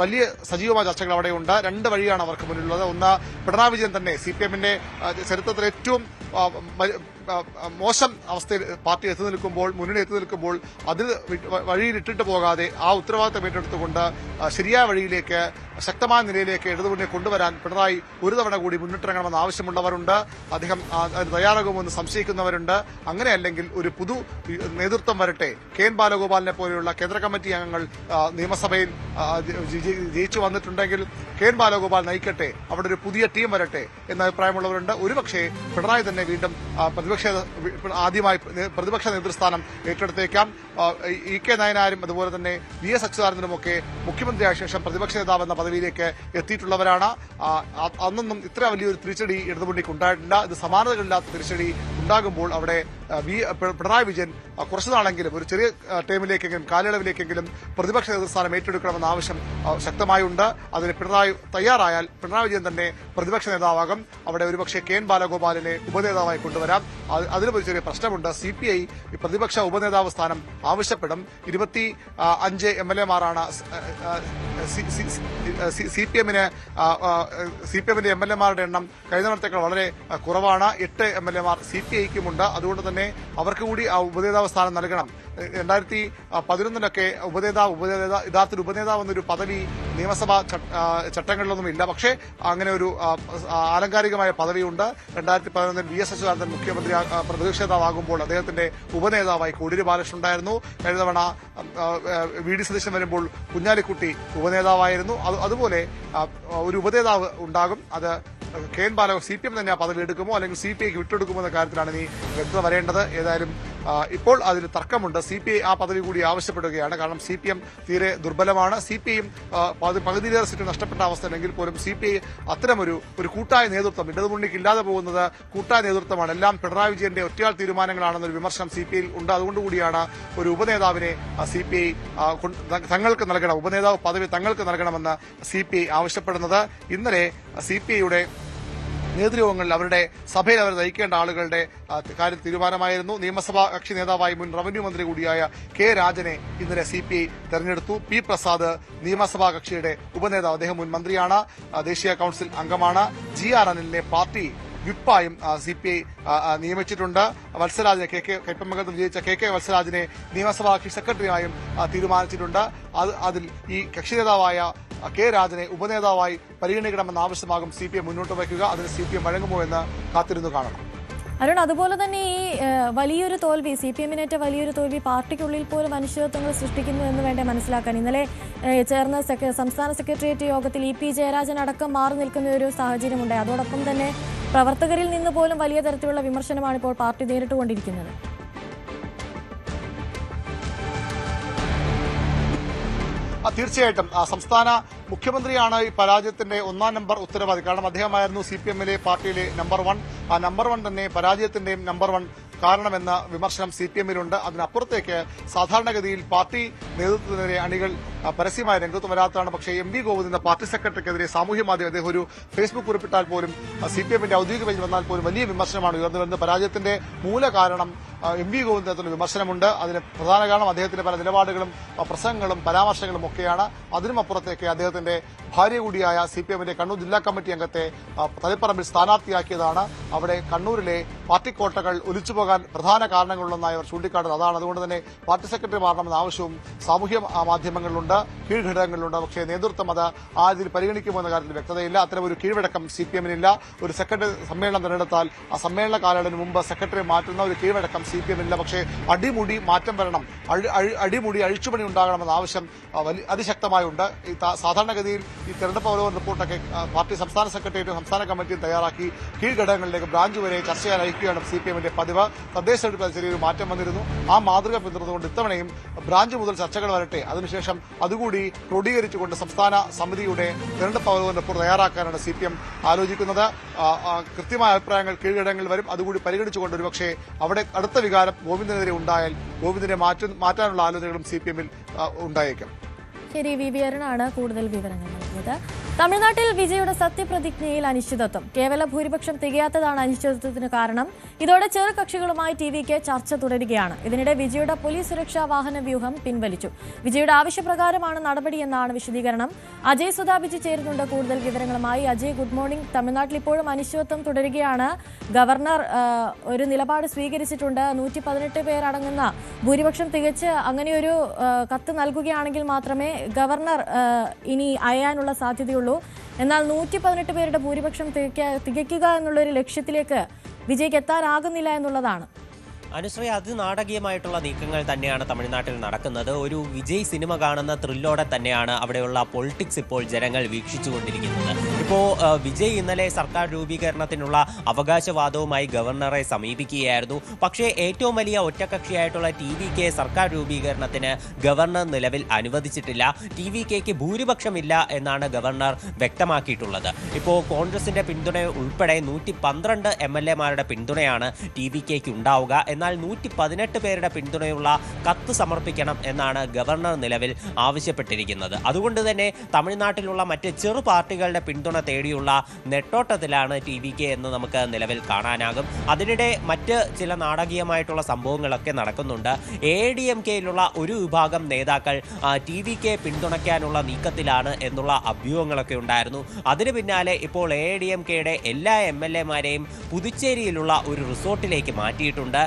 വലിയ സജീവമായ ചർച്ചകൾ അവിടെയുണ്ട്. 2 വഴിയാണ് അവർക്ക് മുന്നിലുള്ളത്. ഒന്ന്, പിണറായി വിജയൻ തന്നെ CPM-ന്റെ ചരിത്രത്തിൽ ഏറ്റവും മോശം അവസ്ഥയിൽ പാർട്ടി മുന്നണി എത്തി നിൽക്കുമ്പോൾ അതിൽ വഴിയിലിട്ടിട്ട് പോകാതെ ആ ഉത്തരവാദിത്തം ഏറ്റെടുത്തുകൊണ്ട് ശരിയായ വഴിയിലേക്ക്, ശക്തമായ നിലയിലേക്ക് ഇടതുമുന്നണിയെ കൊണ്ടുവരാൻ പിണറായി ഒരു തവണ കൂടി മുന്നിട്ടിറങ്ങണമെന്ന് ആവശ്യമുള്ളവരുണ്ട്. അദ്ദേഹം അതിന് തയ്യാറാകുമെന്ന് സംശയിക്കുന്നവരുണ്ട്. അങ്ങനെയല്ലെങ്കിൽ ഒരു പുതു നേതൃത്വം വരട്ടെ, KN ബാലഗോപാലിനെ പോലെയുള്ള കേന്ദ്ര കമ്മിറ്റി അംഗങ്ങൾ നിയമസഭയിൽ ജയിച്ചു വന്നിട്ടുണ്ടെങ്കിൽ KN ബാലഗോപാൽ നയിക്കട്ടെ, അവിടെ ഒരു പുതിയ ടീം വരട്ടെ എന്ന അഭിപ്രായമുള്ളവരുണ്ട്. ഒരുപക്ഷെ പിണറായി തന്നെ വീണ്ടും പ്രതിപക്ഷ നേതൃസ്ഥാനം ഏറ്റെടുത്തേക്കാം. EK നായനാരും അതുപോലെ തന്നെ VS അച്യുതാനന്ദനുമൊക്കെ മുഖ്യമന്ത്രിയായ ശേഷം പ്രതിപക്ഷ നേതാവ് എന്ന പദവിയിലേക്ക് എത്തിയിട്ടുള്ളവരാണ്. അന്നൊന്നും ഇത്ര വലിയൊരു തിരിച്ചടി ഇടതുമുന്നണിക്ക് ഉണ്ടായിട്ടില്ല. ഇത് സമാനതകളില്ലാത്ത തിരിച്ചടി ഉണ്ടാകുമ്പോൾ അവിടെ പിണറായി വിജയൻ കുറച്ചുനാളെങ്കിലും ഒരു ചെറിയ ടൈമിലേക്കെങ്കിലും കാലയളവിലേക്കെങ്കിലും പ്രതിപക്ഷ നേതൃസ്ഥാനം ഏറ്റെടുക്കണമെന്ന ആവശ്യം ശക്തമായുണ്ട്. അതിന് പിണറായി തയ്യാറായാൽ പിണറായി വിജയൻ തന്നെ പ്രതിപക്ഷ നേതാവാകും. അവിടെ ഒരുപക്ഷെ KN ബാലഗോപാലിനെ ഉപനേതാവായി കൊണ്ടുവരാം. അതിലും ഒരു ചെറിയ പ്രശ്നമുണ്ട്. CPI പ്രതിപക്ഷ ഉപനേതാവ് സ്ഥാനം ആവശ്യപ്പെടും. 25 MLA-മാരാണ് CPM-ന്റെ MLA-മാരുടെ എണ്ണം കഴിഞ്ഞ തവണത്തേക്കാൾ വളരെ കുറവാണ്. 8 MLA-മാർ CPI-ക്കുമുണ്ട്. അതുകൊണ്ട് തന്നെ അവർക്ക് കൂടി ആ ഉപനേതാവ് സ്ഥാനം നൽകണം. 2011-ലൊക്കെ യഥാർത്ഥത്തിൽ ഉപനേതാവ് എന്നൊരു പദവി നിയമസഭാ ചട്ടങ്ങളിലൊന്നും ഇല്ല. പക്ഷേ അങ്ങനെ ഒരു ആലങ്കാരികമായ പദവിയുണ്ട്. 2011-ൽ VS അച്യുതാനന്ദൻ മുഖ്യമന്ത്രി പ്രതിപക്ഷ നേതാവാകുമ്പോൾ അദ്ദേഹത്തിന്റെ ഉപനേതാവായി കോടിയേരി ബാലകൃഷ്ണൻ ഉണ്ടായിരുന്നു. കഴിഞ്ഞ തവണ VD സതീശൻ വരുമ്പോൾ കുഞ്ഞാലിക്കുട്ടി ഉപനേതാവായിരുന്നു. അതുപോലെ ഒരു ഉപനേതാവ് ഉണ്ടാകും. അത് KN ബാലഗോപാൽ CPM തന്നെ ആ പദവി എടുക്കുമോ അല്ലെങ്കിൽ CPI-ക്ക് വിട്ടെടുക്കുമോ എന്ന കാര്യത്തിലാണ് ഇനി വ്യക്തത വരേണ്ടത്. ഏതായാലും ഇപ്പോൾ അതിന് തർക്കമുണ്ട്. CPI ആ പദവി കൂടി ആവശ്യപ്പെടുകയാണ്. കാരണം CPM തീരെ ദുർബലമാണ്. CPI-യും പകുതിയിലേറെ സീറ്റ് നഷ്ടപ്പെട്ട അവസ്ഥയിലെങ്കിൽ പോലും CPI അത്തരമൊരു കൂട്ടായ നേതൃത്വം ഇടതുമുന്നണിക്ക് ഇല്ലാതെ പോകുന്നത് കൂട്ടായ നേതൃത്വമാണ്. എല്ലാം പിണറായി വിജയന്റെ ഒറ്റയാൾ തീരുമാനങ്ങളാണെന്നൊരു വിമർശനം CPI-യിൽ ഉണ്ട്. അതുകൊണ്ടുകൂടിയാണ് ഒരു ഉപനേതാവിനെ CPI തങ്ങൾക്ക് നൽകണം, ഉപനേതാവ് പദവി തങ്ങൾക്ക് നൽകണമെന്ന് CPI ആവശ്യപ്പെടുന്നത്. ഇന്നലെ CPI-യുടെ നേതൃയോഗങ്ങളിൽ അവരുടെ സഭയിൽ അവർ നയിക്കേണ്ട ആളുകളുടെ കാര്യം തീരുമാനമായിരുന്നു. നിയമസഭാ കക്ഷി നേതാവായി മുൻ റവന്യൂ മന്ത്രി കൂടിയായ കെ രാജനെ ഇന്നലെ CPI തെരഞ്ഞെടുത്തു. പി പ്രസാദ് നിയമസഭാ കക്ഷിയുടെ ഉപനേതാവ്, അദ്ദേഹം മുൻ മന്ത്രിയാണ്, ദേശീയ കൌൺസിൽ അംഗമാണ്. GR അനിലിനെ പാർട്ടി വിപ്പായും CPI നിയമിച്ചിട്ടുണ്ട്. വത്സരാജിനെ കൈപ്പമംഗലത്ത് വിജയിച്ച KK വത്സരാജിനെ നിയമസഭാ കക്ഷി സെക്രട്ടറിയായും തീരുമാനിച്ചിട്ടുണ്ട്. അതിൽ ഈ കക്ഷി നേതാവായ കെ രാജനെ ഉപനേതാവായി പരിഗണിക്കണമെന്ന ആവശ്യമാകും CPI മുന്നോട്ട് വയ്ക്കുക. അതിന് CPI വഴങ്ങുമോ എന്ന് കാത്തിരുന്നു കാണണം. അരുൺ, അതുപോലെ തന്നെ ഈ വലിയൊരു തോൽവി, CPM-നേറ്റ വലിയൊരു തോൽവി പാർട്ടിക്കുള്ളിൽ പോലും അനിശ്ചിതത്വങ്ങൾ സൃഷ്ടിക്കുന്നു എന്ന് വേണ്ടേ മനസ്സിലാക്കാൻ. ഇന്നലെ ചേർന്ന സംസ്ഥാന സെക്രട്ടേറിയറ്റ് യോഗത്തിൽ EP ജയരാജൻ അടക്കം മാറി നിൽക്കുന്ന ഒരു സാഹചര്യമുണ്ടായി. അതോടൊപ്പം തന്നെ പ്രവർത്തകരിൽ നിന്ന് പോലും വലിയ തരത്തിലുള്ള വിമർശനമാണ് ഇപ്പോൾ പാർട്ടി നേരിട്ടുകൊണ്ടിരിക്കുന്നത്. തീർച്ചയായിട്ടും സംസ്ഥാന മുഖ്യമന്ത്രിയാണ് ഈ പരാജയത്തിന്റെ ഒന്നാം നമ്പർ ഉത്തരവാദി. കാരണം അദ്ദേഹമായിരുന്നു CPM-ലെ പാർട്ടിയിലെ നമ്പർ 1. ആ നമ്പർ 1 തന്നെ പരാജയത്തിന്റെയും നമ്പർ 1 കാരണമെന്ന വിമർശനം CPM-ലുണ്ട്. അതിനപ്പുറത്തേക്ക് സാധാരണഗതിയിൽ പാർട്ടി നേതൃത്വത്തിനെതിരെ അണികൾ പരസ്യമായ രംഗത്ത് വരാത്തതാണ്. പക്ഷേ MV ഗോവിന്ദ് എന്ന പാർട്ടി സെക്രട്ടറിക്കെതിരെ സാമൂഹ്യ മാധ്യമം അദ്ദേഹം ഒരു ഫേസ്ബുക്ക് കുറിപ്പിട്ടാൽ പോലും CPM-ന്റെ ഔദ്യോഗിക പേജിൽ വന്നാൽ പോലും വലിയ വിമർശനമാണ് ഉയർന്നു വരുന്നത്. പരാജയത്തിന്റെ മൂല കാരണം MV ഗോവിന്ദത്തിന് വിമർശനമുണ്ട്. അതിന് പ്രധാന കാരണം അദ്ദേഹത്തിന്റെ പല നിലപാടുകളും പ്രസംഗങ്ങളും പരാമർശങ്ങളും ഒക്കെയാണ്. അതിനുമപ്പുറത്തേക്ക് അദ്ദേഹത്തിന്റെ ഭാര്യ കൂടിയായ CPM-ന്റെ കണ്ണൂർ ജില്ലാ കമ്മിറ്റി അംഗത്തെ തളിപ്പറമ്പിൽ സ്ഥാനാർത്ഥിയാക്കിയതാണ്. അവിടെ കണ്ണൂരിലെ പാർട്ടി കോട്ടകൾ ഒലിച്ചുപോകാൻ പ്രധാന കാരണങ്ങളിലൊന്നായി അവർ ചൂണ്ടിക്കാട്ടുന്നത് അതാണ്. അതുകൊണ്ട് തന്നെ പാർട്ടി സെക്രട്ടറി മാറണമെന്ന ആവശ്യവും സാമൂഹ്യ മാധ്യമങ്ങളിലുണ്ട്, കീഴ്ഘടകങ്ങളിലുണ്ട്. പക്ഷേ നേതൃത്വം അത് ആ രീതിയിൽ പരിഗണിക്കുമോ എന്ന കാര്യത്തിൽ വ്യക്തതയില്ല. അത്തരം ഒരു കീഴ്വഴക്കം CPM-നില്ല. ഒരു സെക്രട്ടറി സമ്മേളനം തിരഞ്ഞെടുത്താൽ ആ സമ്മേളന കാലയളവിന് മുമ്പ് സെക്രട്ടറി മാറ്റുന്ന ഒരു കീഴ്വഴക്കം CPM-നില്ല. പക്ഷേ അടിമുടി മാറ്റം വരണം, അടിമുടി അഴിച്ചുപണി ഉണ്ടാകണമെന്ന ആവശ്യം അതിശക്തമായുണ്ട്. ഈ സാധാരണഗതിയിൽ ഈ തെരഞ്ഞെടുപ്പ് അവലോകന റിപ്പോർട്ടൊക്കെ പാർട്ടി സംസ്ഥാന സെക്രട്ടേറിയറ്റും സംസ്ഥാന കമ്മിറ്റിയും തയ്യാറാക്കി കീഴ്ഘടകങ്ങളിലേക്ക് ബ്രാഞ്ച് വരെ ചർച്ച ചെയ്യാൻ അയക്കുകയാണ് CPM-ന്റെ പതിവ്. തദ്ദേശ തെരഞ്ഞെടുപ്പിൽ ചെറിയൊരു മാറ്റം വന്നിരുന്നു. ആ മാതൃക പിന്തുടർന്നുകൊണ്ട് ഇത്തവണയും ബ്രാഞ്ച് മുതൽ ചർച്ചകൾ വരട്ടെ, അതിനുശേഷം അതുകൂടി ക്രോഡീകരിച്ചുകൊണ്ട് സംസ്ഥാന സമിതിയുടെ തെരഞ്ഞെടുപ്പ് അവലോകന റിപ്പോർട്ട് തയ്യാറാക്കാനാണ് CPM ആലോചിക്കുന്നത്. കൃത്യമായ അഭിപ്രായങ്ങൾ കീഴ്ഘടകങ്ങളിൽ വരും. അതുകൂടി പരിഗണിച്ചുകൊണ്ട് ഒരുപക്ഷെ അവിടെ അടുത്ത വികാരം ഗോവിന്ദനെതിരെ ഉണ്ടായാൽ ഗോവിന്ദനെ മാറ്റാനുള്ള ആലോചനകളും CPM-ൽ ഉണ്ടായേക്കും. ശരി, VV അരുണാണ് കൂടുതൽ വിവരങ്ങൾ നൽകിയത്. തമിഴ്നാട്ടിൽ വിജയുടെ സത്യപ്രതിജ്ഞയിൽ അനിശ്ചിതത്വം. കേവല ഭൂരിപക്ഷം തികയാത്തതാണ് അനിശ്ചിതത്വത്തിന് കാരണം. ഇതോടെ ചെറു കക്ഷികളുമായി TVK ചർച്ച തുടരുകയാണ്. ഇതിനിടെ വിജയുടെ പോലീസ് സുരക്ഷാ വാഹന വ്യൂഹം പിൻവലിച്ചു. വിജയുടെ ആവശ്യപ്രകാരമാണ് നടപടിയെന്നാണ് വിശദീകരണം. അജയ് സുധാബിജി ചേരുന്നുണ്ട് കൂടുതൽ വിവരങ്ങളുമായി. Ajay, good morning. തമിഴ്നാട്ടിൽ ഇപ്പോഴും അനിശ്ചിതത്വം തുടരുകയാണ്. ഗവർണർ ഒരു നിലപാട് സ്വീകരിച്ചിട്ടുണ്ട്. 118 പേരടങ്ങുന്ന ഭൂരിപക്ഷം തികച്ച് അങ്ങനെയൊരു കത്ത് നൽകുകയാണെങ്കിൽ മാത്രമേ ഗവർണർ ഇനി അയയാനുള്ള സാധ്യതയുള്ളൂ. എന്നാൽ 118 പേരുടെ ഭൂരിപക്ഷം തികയ്ക്കുക എന്നുള്ളൊരു ലക്ഷ്യത്തിലേക്ക് വിജയ്ക്ക് എത്താനാകുന്നില്ല എന്നുള്ളതാണ്. അനുശ്രീ, അതിനാടകീയമായിട്ടുള്ള നീക്കങ്ങൾ തന്നെയാണ് തമിഴ്നാട്ടിൽ നടക്കുന്നത്. ഒരു വിജയ് സിനിമ കാണുന്ന ത്രില്ലോടെ തന്നെയാണ് അവിടെയുള്ള പൊളിറ്റിക്സ് ഇപ്പോൾ ജനങ്ങൾ വീക്ഷിച്ചുകൊണ്ടിരിക്കുന്നത്. ഇപ്പോൾ വിജയ് ഇന്നലെ സർക്കാർ രൂപീകരണത്തിനുള്ള അവകാശവാദവുമായി ഗവർണറെ സമീപിക്കുകയായിരുന്നു. പക്ഷേ ഏറ്റവും വലിയ ഒറ്റക്കക്ഷിയായിട്ടുള്ള TVK സർക്കാർ രൂപീകരണത്തിന് ഗവർണർ നിലവിൽ അനുവദിച്ചിട്ടില്ല. TVKക്ക് ഭൂരിപക്ഷമില്ല എന്നാണ് ഗവർണർ വ്യക്തമാക്കിയിട്ടുള്ളത്. ഇപ്പോൾ കോൺഗ്രസിന്റെ പിന്തുണ ഉൾപ്പെടെ 112 MLA-മാരുടെ പിന്തുണയാണ് TVKക്ക് ഉണ്ടാവുക. എന്നാൽ 118 പേരുടെ പിന്തുണയുള്ള കത്ത് സമർപ്പിക്കണം എന്നാണ് ഗവർണർ നിലവിൽ ആവശ്യപ്പെട്ടിരിക്കുന്നത്. അതുകൊണ്ട് തന്നെ തമിഴ്നാട്ടിലുള്ള മറ്റ് ചെറു പാർട്ടികളുടെ പിന്തുണ തേടിയുള്ള നെട്ടോട്ടത്തിലാണ് TVK എന്ന് നമുക്ക് നിലവിൽ കാണാനാകും. അതിനിടെ മറ്റ് ചില നാടകീയമായിട്ടുള്ള സംഭവങ്ങളൊക്കെ നടക്കുന്നുണ്ട്. AIADMKയിലുള്ള ഒരു വിഭാഗം നേതാക്കൾ TVK പിന്തുണയ്ക്കാനുള്ള നീക്കത്തിലാണ് എന്നുള്ള അഭ്യൂഹങ്ങളൊക്കെ ഉണ്ടായിരുന്നു. അതിന് പിന്നാലെ ഇപ്പോൾ AIADMKയുടെ എല്ലാ MLA-മാരെയും പുതുച്ചേരിയിലുള്ള ഒരു റിസോർട്ടിലേക്ക് മാറ്റിയിട്ടുണ്ട്.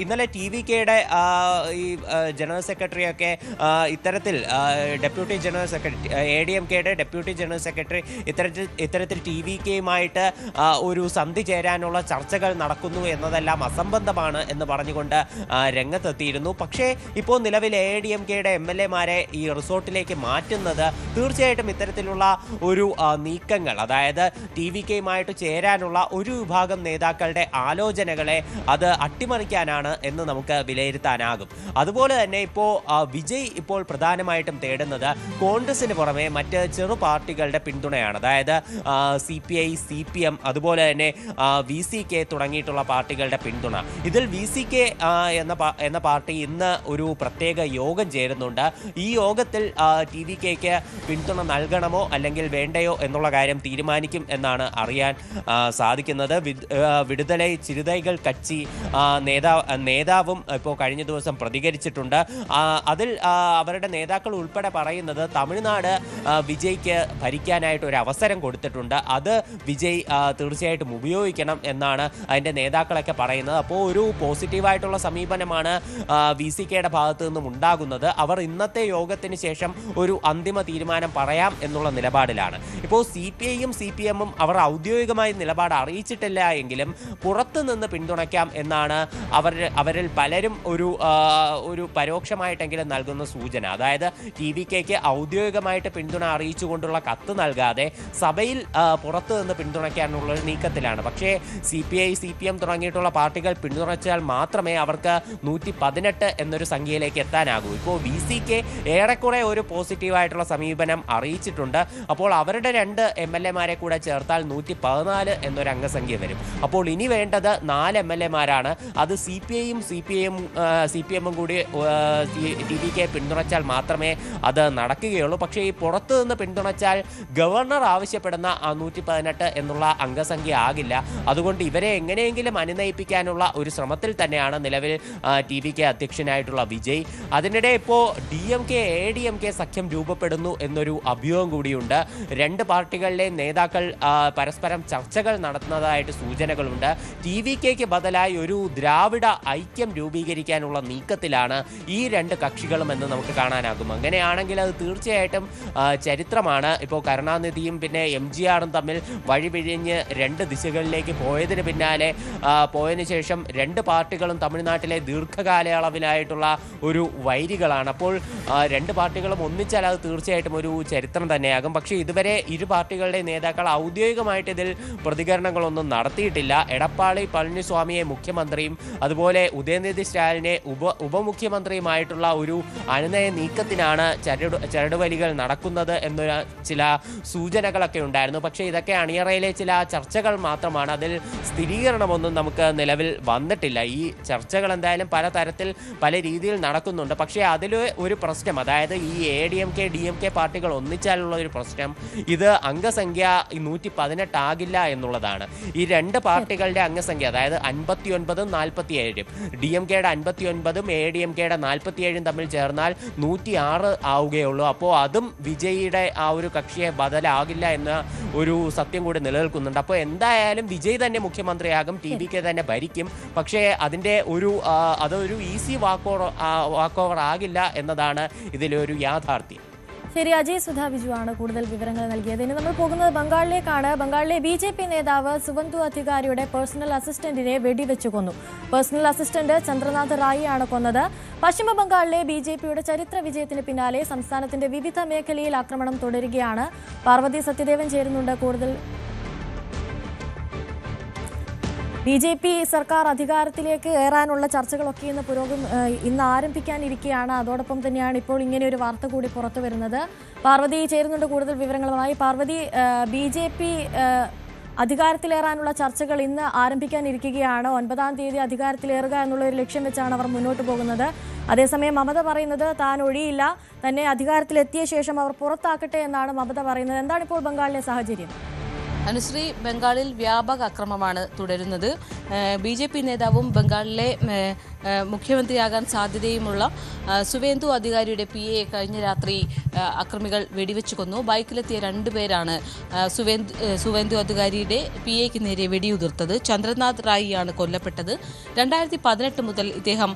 ഇന്നലെ TVKയുടെ ഈ ജനറൽ സെക്രട്ടറിയൊക്കെ ഇത്തരത്തിൽ ഡെപ്യൂട്ടി ജനറൽ സെക്രട്ടറി AIADMKയുടെ ഡെപ്യൂട്ടി ജനറൽ സെക്രട്ടറി ഇത്തരത്തിൽ TVKയുമായിട്ട് ഒരു സന്ധി ചേരാനുള്ള ചർച്ചകൾ നടക്കുന്നു എന്നതെല്ലാം അസംബന്ധമാണ് എന്ന് പറഞ്ഞുകൊണ്ട് രംഗത്തെത്തിയിരുന്നു. പക്ഷേ ഇപ്പോൾ നിലവിൽ AIADMKയുടെ MLA-മാരെ ഈ റിസോർട്ടിലേക്ക് മാറ്റുന്നത് തീർച്ചയായിട്ടും ഇത്തരത്തിലുള്ള ഒരു നീക്കങ്ങൾ, അതായത് TVKയുമായിട്ട് ചേരാനുള്ള ഒരു വിഭാഗം നേതാക്കളുടെ ആലോചനകളെ അത് അട്ടിമറിക്കാൻ സഹായിക്കാനാണ് എന്ന് നമുക്ക് വിലയിരുത്താനാകും. അതുപോലെ തന്നെ ഇപ്പോൾ വിജയ് ഇപ്പോൾ പ്രധാനമായിട്ടും തേടുന്നത് കോൺഗ്രസിന് പുറമെ മറ്റ് ചെറു പാർട്ടികളുടെ പിന്തുണയാണ്. അതായത് CPI, CPM, അതുപോലെ തന്നെ VCK തുടങ്ങിയിട്ടുള്ള പാർട്ടികളുടെ പിന്തുണ. ഇതിൽ VCK എന്ന പാർട്ടി ഇന്ന് ഒരു പ്രത്യേക യോഗം ചേരുന്നുണ്ട്. ഈ യോഗത്തിൽ TVKയ്ക്ക് പിന്തുണ നൽകണമോ അല്ലെങ്കിൽ വേണ്ടയോ എന്നുള്ള കാര്യം തീരുമാനിക്കും എന്നാണ് അറിയാൻ സാധിക്കുന്നത്. വിടുതലൈ ചിരുതൈകൾ കക്ഷി നേതാവും ഇപ്പോൾ കഴിഞ്ഞ ദിവസം പ്രതികരിച്ചിട്ടുണ്ട്. അതിൽ അവരുടെ നേതാക്കൾ ഉൾപ്പെടെ പറയുന്നത് തമിഴ്നാട് വിജയ്ക്ക് ഭരിക്കാനായിട്ട് ഒരു അവസരം കൊടുത്തിട്ടുണ്ട്, അത് വിജയ് തീർച്ചയായിട്ടും ഉപയോഗിക്കണം എന്നാണ് അതിൻ്റെ നേതാക്കളൊക്കെ പറയുന്നത്. അപ്പോൾ ഒരു പോസിറ്റീവായിട്ടുള്ള സമീപനമാണ് VCKയുടെ ഭാഗത്തു നിന്നും ഉണ്ടാകുന്നത്. അവർ ഇന്നത്തെ യോഗത്തിന് ശേഷം ഒരു അന്തിമ തീരുമാനം പറയാം എന്നുള്ള നിലപാടിലാണ്. ഇപ്പോൾ CPIയും CPMും അവർ ഔദ്യോഗികമായി നിലപാട് അറിയിച്ചിട്ടില്ല എങ്കിലും പുറത്തു നിന്ന് പിന്തുണയ്ക്കാം എന്നാണ് അവരിൽ പലരും ഒരു പരോക്ഷമായിട്ടെങ്കിലും നൽകുന്ന സൂചന. അതായത് TVKയ്ക്ക് ഔദ്യോഗികമായിട്ട് പിന്തുണ അറിയിച്ചുകൊണ്ടുള്ള കത്ത് നൽകാതെ സഭയിൽ പുറത്തു നിന്ന് പിന്തുണയ്ക്കാനുള്ള ഒരു നീക്കത്തിലാണ്. പക്ഷേ CPI, CPM തുടങ്ങിയിട്ടുള്ള പാർട്ടികൾ പിന്തുണച്ചാൽ മാത്രമേ അവർക്ക് 118 എന്നൊരു സംഖ്യയിലേക്ക് എത്താനാകൂ. ഇപ്പോൾ VCK ഏറെക്കുറെ ഒരു പോസിറ്റീവായിട്ടുള്ള സമീപനം അറിയിച്ചിട്ടുണ്ട്. അപ്പോൾ അവരുടെ 2 MLA-മാരെ കൂടെ ചേർത്താൽ 114 എന്നൊരു അംഗസംഖ്യ വരും. അപ്പോൾ ഇനി വേണ്ടത് 4 MLA-മാരാണ്. അത് CPIയും CPMും കൂടി TVK പിന്തുണച്ചാൽ മാത്രമേ അത് നടക്കുകയുള്ളൂ. പക്ഷേ ഈ പുറത്തു നിന്ന് പിന്തുണച്ചാൽ ഗവർണർ ആവശ്യപ്പെടുന്ന 118 എന്നുള്ള അംഗസംഖ്യ ആകില്ല. അതുകൊണ്ട് ഇവരെ എങ്ങനെയെങ്കിലും അനുനയിപ്പിക്കാനുള്ള ഒരു ശ്രമത്തിൽ തന്നെയാണ് നിലവിൽ TVK അധ്യക്ഷനായിട്ടുള്ള വിജയ്. അതിനിടെ ഇപ്പോൾ DMK ADMK സഖ്യം രൂപപ്പെടുന്നു എന്നൊരു അഭ്യൂഹം കൂടിയുണ്ട്. 2 പാർട്ടികളിലെ നേതാക്കൾ പരസ്പരം ചർച്ചകൾ നടത്തുന്നതായിട്ട് സൂചനകളുണ്ട്. TVKയ്ക്ക് ബദലായി ഒരു ദ്രാവിഡ ഐക്യം രൂപീകരിക്കാനുള്ള നീക്കത്തിലാണ് ഈ 2 കക്ഷികളും എന്ന് നമുക്ക് കാണാനാകും. അങ്ങനെയാണെങ്കിൽ അത് തീർച്ചയായിട്ടും ചരിത്രമാണ്. ഇപ്പോൾ കരുണാനിധിയും പിന്നെ MGRും തമ്മിൽ വഴിപിഴിഞ്ഞ് 2 ദിശകളിലേക്ക് പോയതിന് ശേഷം 2 പാർട്ടികളും തമിഴ്നാട്ടിലെ ദീർഘകാലയളവിലായിട്ടുള്ള ഒരു വൈരികളാണ്. അപ്പോൾ 2 പാർട്ടികളും ഒന്നിച്ചാൽ അത് തീർച്ചയായിട്ടും ഒരു ചരിത്രം തന്നെയാകും. പക്ഷേ ഇതുവരെ ഇരു പാർട്ടികളുടെ നേതാക്കൾ ഔദ്യോഗികമായിട്ട് ഇതിൽ പ്രതികരണങ്ങളൊന്നും നടത്തിയിട്ടില്ല. എടപ്പാളി പളനിസ്വാമിയെ മുഖ്യമന്ത്രിയും അതുപോലെ ഉദയനിധി സ്റ്റാലിനെ ഉപമുഖ്യമന്ത്രിയുമായിട്ടുള്ള ഒരു അനുനയ നീക്കത്തിനാണ് ചരടുവലികൾ നടക്കുന്നത് എന്ന ചില സൂചനകളൊക്കെ ഉണ്ടായിരുന്നു. പക്ഷേ ഇതൊക്കെ അണിയറയിലെ ചില ചർച്ചകൾ മാത്രമാണ്. അതിൽ സ്ഥിരീകരണമൊന്നും നമുക്ക് നിലവിൽ വന്നിട്ടില്ല. ഈ ചർച്ചകൾ എന്തായാലും പല തരത്തിൽ പല രീതിയിൽ നടക്കുന്നുണ്ട്. പക്ഷേ അതിൽ ഒരു പ്രശ്നം, അതായത് ഈ ADMK DMK പാർട്ടികൾ ഒന്നിച്ചാലുള്ള ഒരു പ്രശ്നം, ഇത് അംഗസംഖ്യ 118 ആകില്ല എന്നുള്ളതാണ്. ഈ 2 പാർട്ടികളുടെ അംഗസംഖ്യ, അതായത് 59ഉം 47ഉം, DMKയുടെ 59ഉം ADMKയുടെ 47ഉം തമ്മിൽ ചേർന്നാൽ 106 ആവുകയുള്ളൂ. അപ്പോൾ അതും വിജയിയുടെ ആ ഒരു കക്ഷിയെ ബദലാകില്ല എന്ന ഒരു സത്യം കൂടി നിലനിൽക്കുന്നുണ്ട്. അപ്പോൾ എന്തായാലും വിജയ് തന്നെ മുഖ്യമന്ത്രിയാകും, TVK തന്നെ ഭരിക്കും. പക്ഷേ അതിൻ്റെ അതൊരു ഈസി വാക്ക് ഓവർ ആകില്ല എന്നതാണ് ഇതിലൊരു യാഥാർത്ഥ്യം. ശരി, അജയ് സുധാ ബിജുവാണ് കൂടുതൽ വിവരങ്ങൾ നൽകിയത്. ഇനി നമ്മൾ പോകുന്നത് ബംഗാളിലേക്കാണ്. ബംഗാളിലെ BJP നേതാവ് സുവന്തു അധികാരിയുടെ പേഴ്സണൽ അസിസ്റ്റന്റിനെ വെടിവെച്ചു കൊന്നു. പേഴ്സണൽ അസിസ്റ്റന്റ് ചന്ദ്രനാഥ് റായിയാണ് കൊന്നത്. പശ്ചിമ ബംഗാളിലെ BJPയുടെ ചരിത്ര വിജയത്തിന് പിന്നാലെ സംസ്ഥാനത്തിന്റെ വിവിധ മേഖലയിൽ ആക്രമണം തുടരുകയാണ്. പാർവതി സത്യദേവൻ ചേരുന്നുണ്ട്. കൂടുതൽ BJP സർക്കാർ അധികാരത്തിലേക്ക് ഏറാനുള്ള ചർച്ചകളൊക്കെ ഇന്ന് ആരംഭിക്കാനിരിക്കുകയാണ്. അതോടൊപ്പം തന്നെയാണ് ഇപ്പോൾ ഇങ്ങനെ ഒരു വാർത്ത കൂടി പുറത്തു വരുന്നത്. പാർവതി ചേരുന്നുണ്ട് കൂടുതൽ വിവരങ്ങളുമായി. പാർവതി, BJP അധികാരത്തിലേറാനുള്ള ചർച്ചകൾ ഇന്ന് ആരംഭിക്കാനിരിക്കുകയാണ്. 9-ാം തീയതി അധികാരത്തിലേറുക എന്നുള്ള ഒരു ലക്ഷ്യം വെച്ചാണ് അവർ മുന്നോട്ട് പോകുന്നത്. അതേസമയം മമത പറയുന്നത് താൻ ഒഴിയില്ല, തന്നെ അധികാരത്തിലെത്തിയ ശേഷം അവർ പുറത്താക്കട്ടെ എന്നാണ് മമത പറയുന്നത്. എന്താണ് ഇപ്പോൾ ബംഗാളിലെ സാഹചര്യം? അനുശ്രീ, ബംഗാളിൽ വ്യാപക അക്രമമാണ് തുടരുന്നത്. BJP നേതാവും ബംഗാളിലെ മുഖ്യമന്ത്രിയാകാൻ സാധ്യതയുമുള്ള സുവേന്ദു അധികാരിയുടെ PA കഴിഞ്ഞ രാത്രി അക്രമികൾ വെടിവെച്ചു കൊന്നു. ബൈക്കിലെത്തിയ 2 പേരാണ് സുവേന്ദു അധികാരിയുടെ PAക്ക് നേരെ വെടിയുതിർത്തത്. ചന്ദ്രനാഥ് റായിയാണ് കൊല്ലപ്പെട്ടത്. 2018 മുതൽ ഇദ്ദേഹം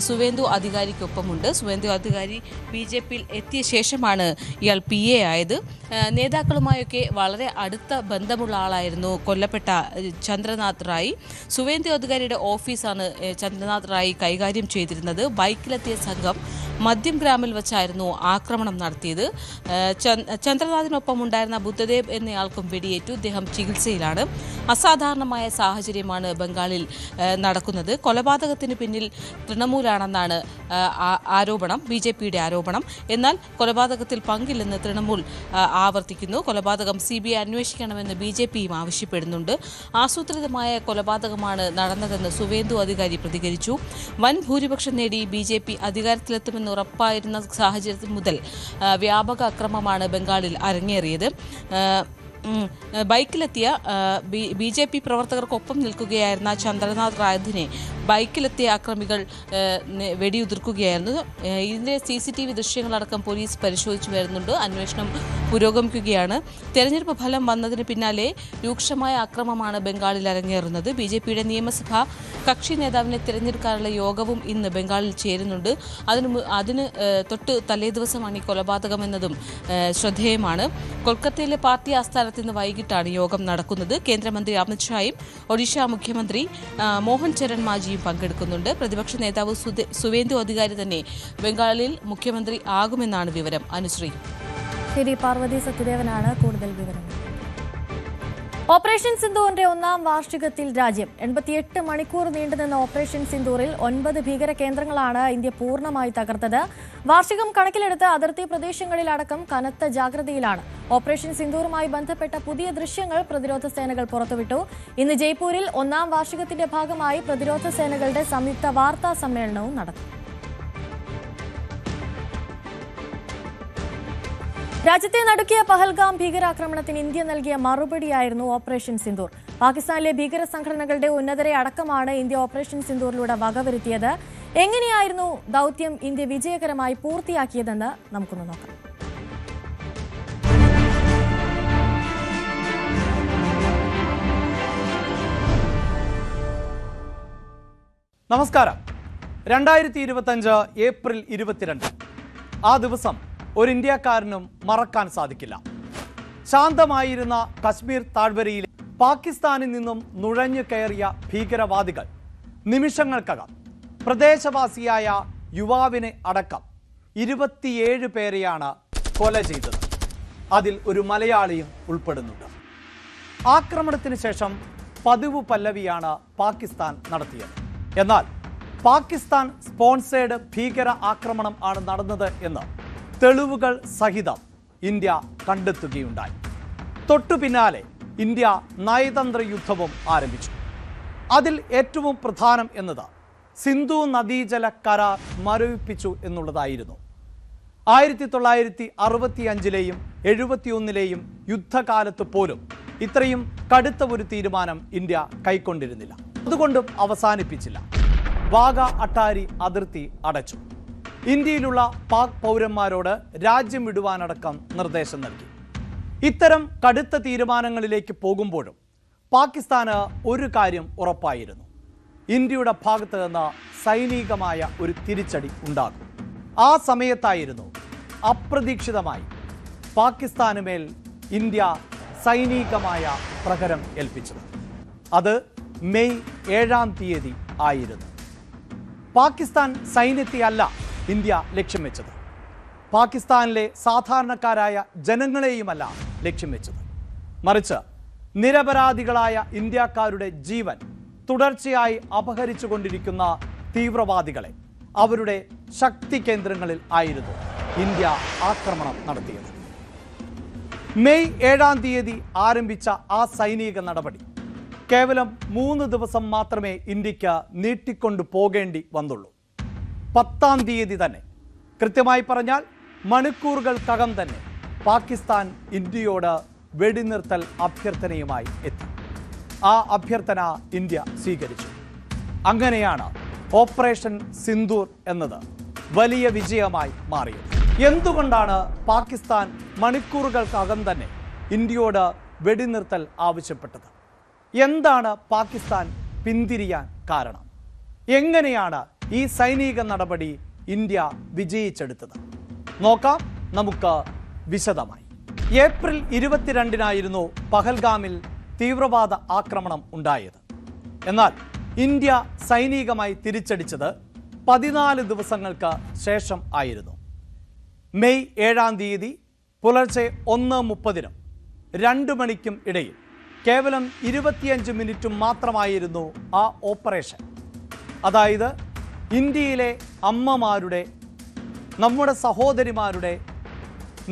സുവേന്ദു അധികാരിക്കൊപ്പമുണ്ട്. സുവേന്ദു അധികാരി BJPയിൽ എത്തിയ ശേഷമാണ് ഇയാൾ PA ആയത്. നേതാക്കളുമായൊക്കെ വളരെ അടുത്ത ബന്ധമുള്ള ആളായിരുന്നു കൊല്ലപ്പെട്ട ചന്ദ്രനാഥ് റായി. സുവേന്ദു അധികാരിയുടെ ഓഫീസാണ് ചന്ദ്രനാഥ് റായി കൈകാര്യം ചെയ്തിരുന്നത്. ബൈക്കിലെത്തിയ സംഘം മദ്യം ഗ്രാമിൽ വെച്ചായിരുന്നു ആക്രമണം നടത്തിയത്. ചന്ദ്രനാഥിനൊപ്പം ഉണ്ടായിരുന്ന ബുദ്ധദേവ് എന്നയാൾക്കും വെടിയേറ്റു. ഇദ്ദേഹം ചികിത്സയിലാണ്. അസാധാരണമായ സാഹചര്യമാണ് ബംഗാളിൽ നടക്കുന്നത്. കൊലപാതകത്തിന് പിന്നിൽ തൃണമൂലാണെന്നാണ് ആരോപണം, BJPയുടെ ആരോപണം. എന്നാൽ കൊലപാതകത്തിൽ പങ്കില്ലെന്ന് തൃണമൂൽ ആവർത്തിക്കുന്നു. കൊലപാതകം CBI അന്വേഷിക്കണമെന്ന് BJPയും ആവശ്യപ്പെടുന്നുണ്ട്. ആസൂത്രിതമായ കൊലപാതകമാണ് നടന്നതെന്ന് സുവേന്ദു അധികാരി പ്രതികരിച്ചു. വൻ ഭൂരിപക്ഷം നേടി BJP അധികാരത്തിലെത്തുമെന്ന് ഉറപ്പായിരുന്ന സാഹചര്യത്തിൽ മുതൽ വ്യാപക അക്രമമാണ് ബംഗാളിൽ അരങ്ങേറിയത്. ബൈക്കിലെത്തിയ BJP പ്രവർത്തകർക്കൊപ്പം നിൽക്കുകയായിരുന്ന ചന്ദ്രനാഥ് റായത്തിനെ ബൈക്കിലെത്തിയ അക്രമികൾ വെടിയുതിർക്കുകയായിരുന്നു. ഇതിന്റെ CCTV ദൃശ്യങ്ങളടക്കം പോലീസ് പരിശോധിച്ചു വരുന്നുണ്ട്. അന്വേഷണം പുരോഗമിക്കുകയാണ്. തെരഞ്ഞെടുപ്പ് ഫലം വന്നതിന് പിന്നാലെ രൂക്ഷമായ അക്രമമാണ് ബംഗാളിൽ അരങ്ങേറുന്നത്. BJPയുടെ നിയമസഭാ കക്ഷി നേതാവിനെ തിരഞ്ഞെടുക്കാനുള്ള യോഗവും ഇന്ന് ബംഗാളിൽ ചേരുന്നുണ്ട്. അതിന് തൊട്ട് തലേദിവസമാണ് ഈ കൊലപാതകം എന്നതും ശ്രദ്ധേയമാണ്. കൊൽക്കത്തയിലെ പാർട്ടി ആസ്ഥാനത്ത് ഇന്ന് വൈകിട്ടാണ് യോഗം നടക്കുന്നത്. കേന്ദ്രമന്ത്രി അമിത്ഷായും ഒഡീഷ മുഖ്യമന്ത്രി മോഹൻ ചരൺ മാജിയും പങ്കെടുക്കുന്നുണ്ട്. പ്രതിപക്ഷ നേതാവ് സുവേന്ദു അധികാരി തന്നെ ബംഗാളിൽ മുഖ്യമന്ത്രി ആകുമെന്നാണ് വിവരം. അനുശ്രീ. ശരി, പാർവതി സത്യദേവനാണ് കൂടുതൽ വിവരങ്ങൾ. ഓപ്പറേഷൻ സിന്ദൂറിന്റെ 1ാം വാർഷികത്തിൽ രാജ്യം 88 മണിക്കൂർ നീണ്ടുനിന്ന ഓപ്പറേഷൻ സിന്ദൂറിൽ 9 ഭീകര കേന്ദ്രങ്ങളാണ് ഇന്ത്യ പൂർണ്ണമായി തകർത്തത്. വാർഷികം കണക്കിലെടുത്ത് അതിർത്തി പ്രദേശങ്ങളിലടക്കം കനത്ത ജാഗ്രതയിലാണ്. ഓപ്പറേഷൻ സിന്ദൂറുമായി ബന്ധപ്പെട്ട പുതിയ ദൃശ്യങ്ങൾ പ്രതിരോധ സേനകൾ പുറത്തുവിട്ടു. ഇന്ന് ജയ്പൂരിൽ 1ാം വാർഷികത്തിന്റെ ഭാഗമായി പ്രതിരോധ സേനകളുടെ സംയുക്ത വാർത്താ സമ്മേളനവും നടക്കും. രാജ്യത്തെ നടുക്കിയ പഹൽഗാം ഭീകരാക്രമണത്തിന് ഇന്ത്യ നൽകിയ മറുപടിയായിരുന്നു ഓപ്പറേഷൻ സിന്ദൂർ. പാകിസ്ഥാനിലെ ഭീകര സംഘടനകളുടെ ഉന്നതരെ അടക്കമാണ് ഇന്ത്യ ഓപ്പറേഷൻ സിന്ദൂറിലൂടെ വകവരുത്തിയത്. എങ്ങനെയായിരുന്നു ദൌത്യം ഇന്ത്യ വിജയകരമായി പൂർത്തിയാക്കിയതെന്ന് നമുക്കൊന്ന് നോക്കാം. നമസ്കാരം. 2025 ഏപ്രിൽ 22. ആ ദിവസം ഒരു ഇന്ത്യക്കാരനും മറക്കാൻ സാധിക്കില്ല. ശാന്തമായിരുന്ന കശ്മീർ താഴ്വരയിലെ പാകിസ്ഥാനിൽ നിന്നും നുഴഞ്ഞു കയറിയ ഭീകരവാദികൾ നിമിഷങ്ങൾക്കകം പ്രദേശവാസിയായ യുവാവിനെ അടക്കം 27 പേരെയാണ് കൊല ചെയ്തത്. അതിൽ ഒരു മലയാളിയും ഉൾപ്പെടുന്നുണ്ട്. ആക്രമണത്തിന് ശേഷം പതിവ് പല്ലവിയാണ് പാകിസ്ഥാൻ നടത്തിയത്. എന്നാൽ പാകിസ്ഥാൻ സ്പോൺസേഡ് ഭീകര ആക്രമണം ആണ് നടന്നത് എന്ന് തെളിവുകൾ സഹിതം ഇന്ത്യ കണ്ടെത്തുകയുണ്ടായി. തൊട്ടു പിന്നാലെ ഇന്ത്യ നയതന്ത്ര യുദ്ധവും ആരംഭിച്ചു. അതിൽ ഏറ്റവും പ്രധാനം എന്നത് സിന്ധു നദീജല കരാർ മരവിപ്പിച്ചു എന്നുള്ളതായിരുന്നു. 1965-ലെയും 71-ലെയും യുദ്ധകാലത്ത് പോലും ഇത്രയും കടുത്ത ഒരു തീരുമാനം ഇന്ത്യ കൈക്കൊണ്ടിരുന്നില്ല. അതുകൊണ്ടും അവസാനിപ്പിച്ചില്ല. വാഗ അട്ടാരി അതിർത്തി അടച്ചു. ഇന്ത്യയിലുള്ള പാക് പൗരന്മാരോട് രാജ്യം വിടുവാനടക്കം നിർദ്ദേശം നൽകി. ഇത്തരം കടുത്ത തീരുമാനങ്ങളിലേക്ക് പോകുമ്പോഴും പാകിസ്ഥാന് ഒരു കാര്യം ഉറപ്പായിരുന്നു: ഇന്ത്യയുടെ ഭാഗത്ത് നിന്ന് സൈനികമായ ഒരു തിരിച്ചടി ഉണ്ടാകും. ആ സമയത്തായിരുന്നു അപ്രതീക്ഷിതമായി പാകിസ്ഥാനുമേൽ ഇന്ത്യ സൈനികമായ പ്രഹരം ഏൽപ്പിച്ചത്. അത് മെയ് 7-ാം തീയതി ആയിരുന്നു. പാകിസ്ഥാൻ സൈന്യത്തെയല്ല ഇന്ത്യ ലക്ഷ്യം വെച്ചത്. പാകിസ്ഥാനിലെ സാധാരണക്കാരായ ജനങ്ങളെയുമല്ല ലക്ഷ്യം വെച്ചത്. മറിച്ച് നിരപരാധികളായ ഇന്ത്യക്കാരുടെ ജീവൻ തുടർച്ചയായി അപഹരിച്ചുകൊണ്ടിരിക്കുന്ന തീവ്രവാദികളെ അവരുടെ ശക്തി കേന്ദ്രങ്ങളിൽ ആയിരുന്നു ഇന്ത്യ ആക്രമണം നടത്തിയത്. മെയ് 7-ാം തീയതി ആരംഭിച്ച ആ സൈനിക നടപടി കേവലം 3 ദിവസം മാത്രമേ ഇന്ത്യക്ക് നീട്ടിക്കൊണ്ടു പോകേണ്ടി വന്നുള്ളൂ. 10-ാം തീയതി തന്നെ, കൃത്യമായി പറഞ്ഞാൽ മണിക്കൂറുകൾക്കകം തന്നെ, പാകിസ്ഥാൻ ഇന്ത്യയോട് വെടിനിർത്തൽ അഭ്യർത്ഥനയുമായി എത്തി. ആ അഭ്യർത്ഥന ഇന്ത്യ സ്വീകരിച്ചു. അങ്ങനെയാണ് ഓപ്പറേഷൻ സിന്ദൂർ എന്നത് വലിയ വിജയമായി മാറിയത്. എന്തുകൊണ്ടാണ് പാകിസ്ഥാൻ മണിക്കൂറുകൾക്കകം തന്നെ ഇന്ത്യയോട് വെടിനിർത്തൽ ആവശ്യപ്പെട്ടത്? എന്താണ് പാകിസ്ഥാൻ പിന്തിരിയാൻ കാരണം? എങ്ങനെയാണ് ഈ സൈനിക നടപടി ഇന്ത്യ വിജയിച്ചെടുത്തത്? നോക്കാം നമുക്ക് വിശദമായി. ഏപ്രിൽ 22-നായിരുന്നു പഹൽഗാമിൽ തീവ്രവാദ ആക്രമണം ഉണ്ടായത്. എന്നാൽ ഇന്ത്യ സൈനികമായി തിരിച്ചടിച്ചത് 14 ദിവസങ്ങൾക്ക് ശേഷം ആയിരുന്നു. മെയ് 7-ാം തീയതി പുലർച്ചെ 1:30-നും 2 മണിക്കും ഇടയിൽ കേവലം 25 മിനിറ്റും മാത്രമായിരുന്നു ആ ഓപ്പറേഷൻ. അതായത് ഇന്ത്യയിലെ അമ്മമാരുടെ, നമ്മുടെ സഹോദരിമാരുടെ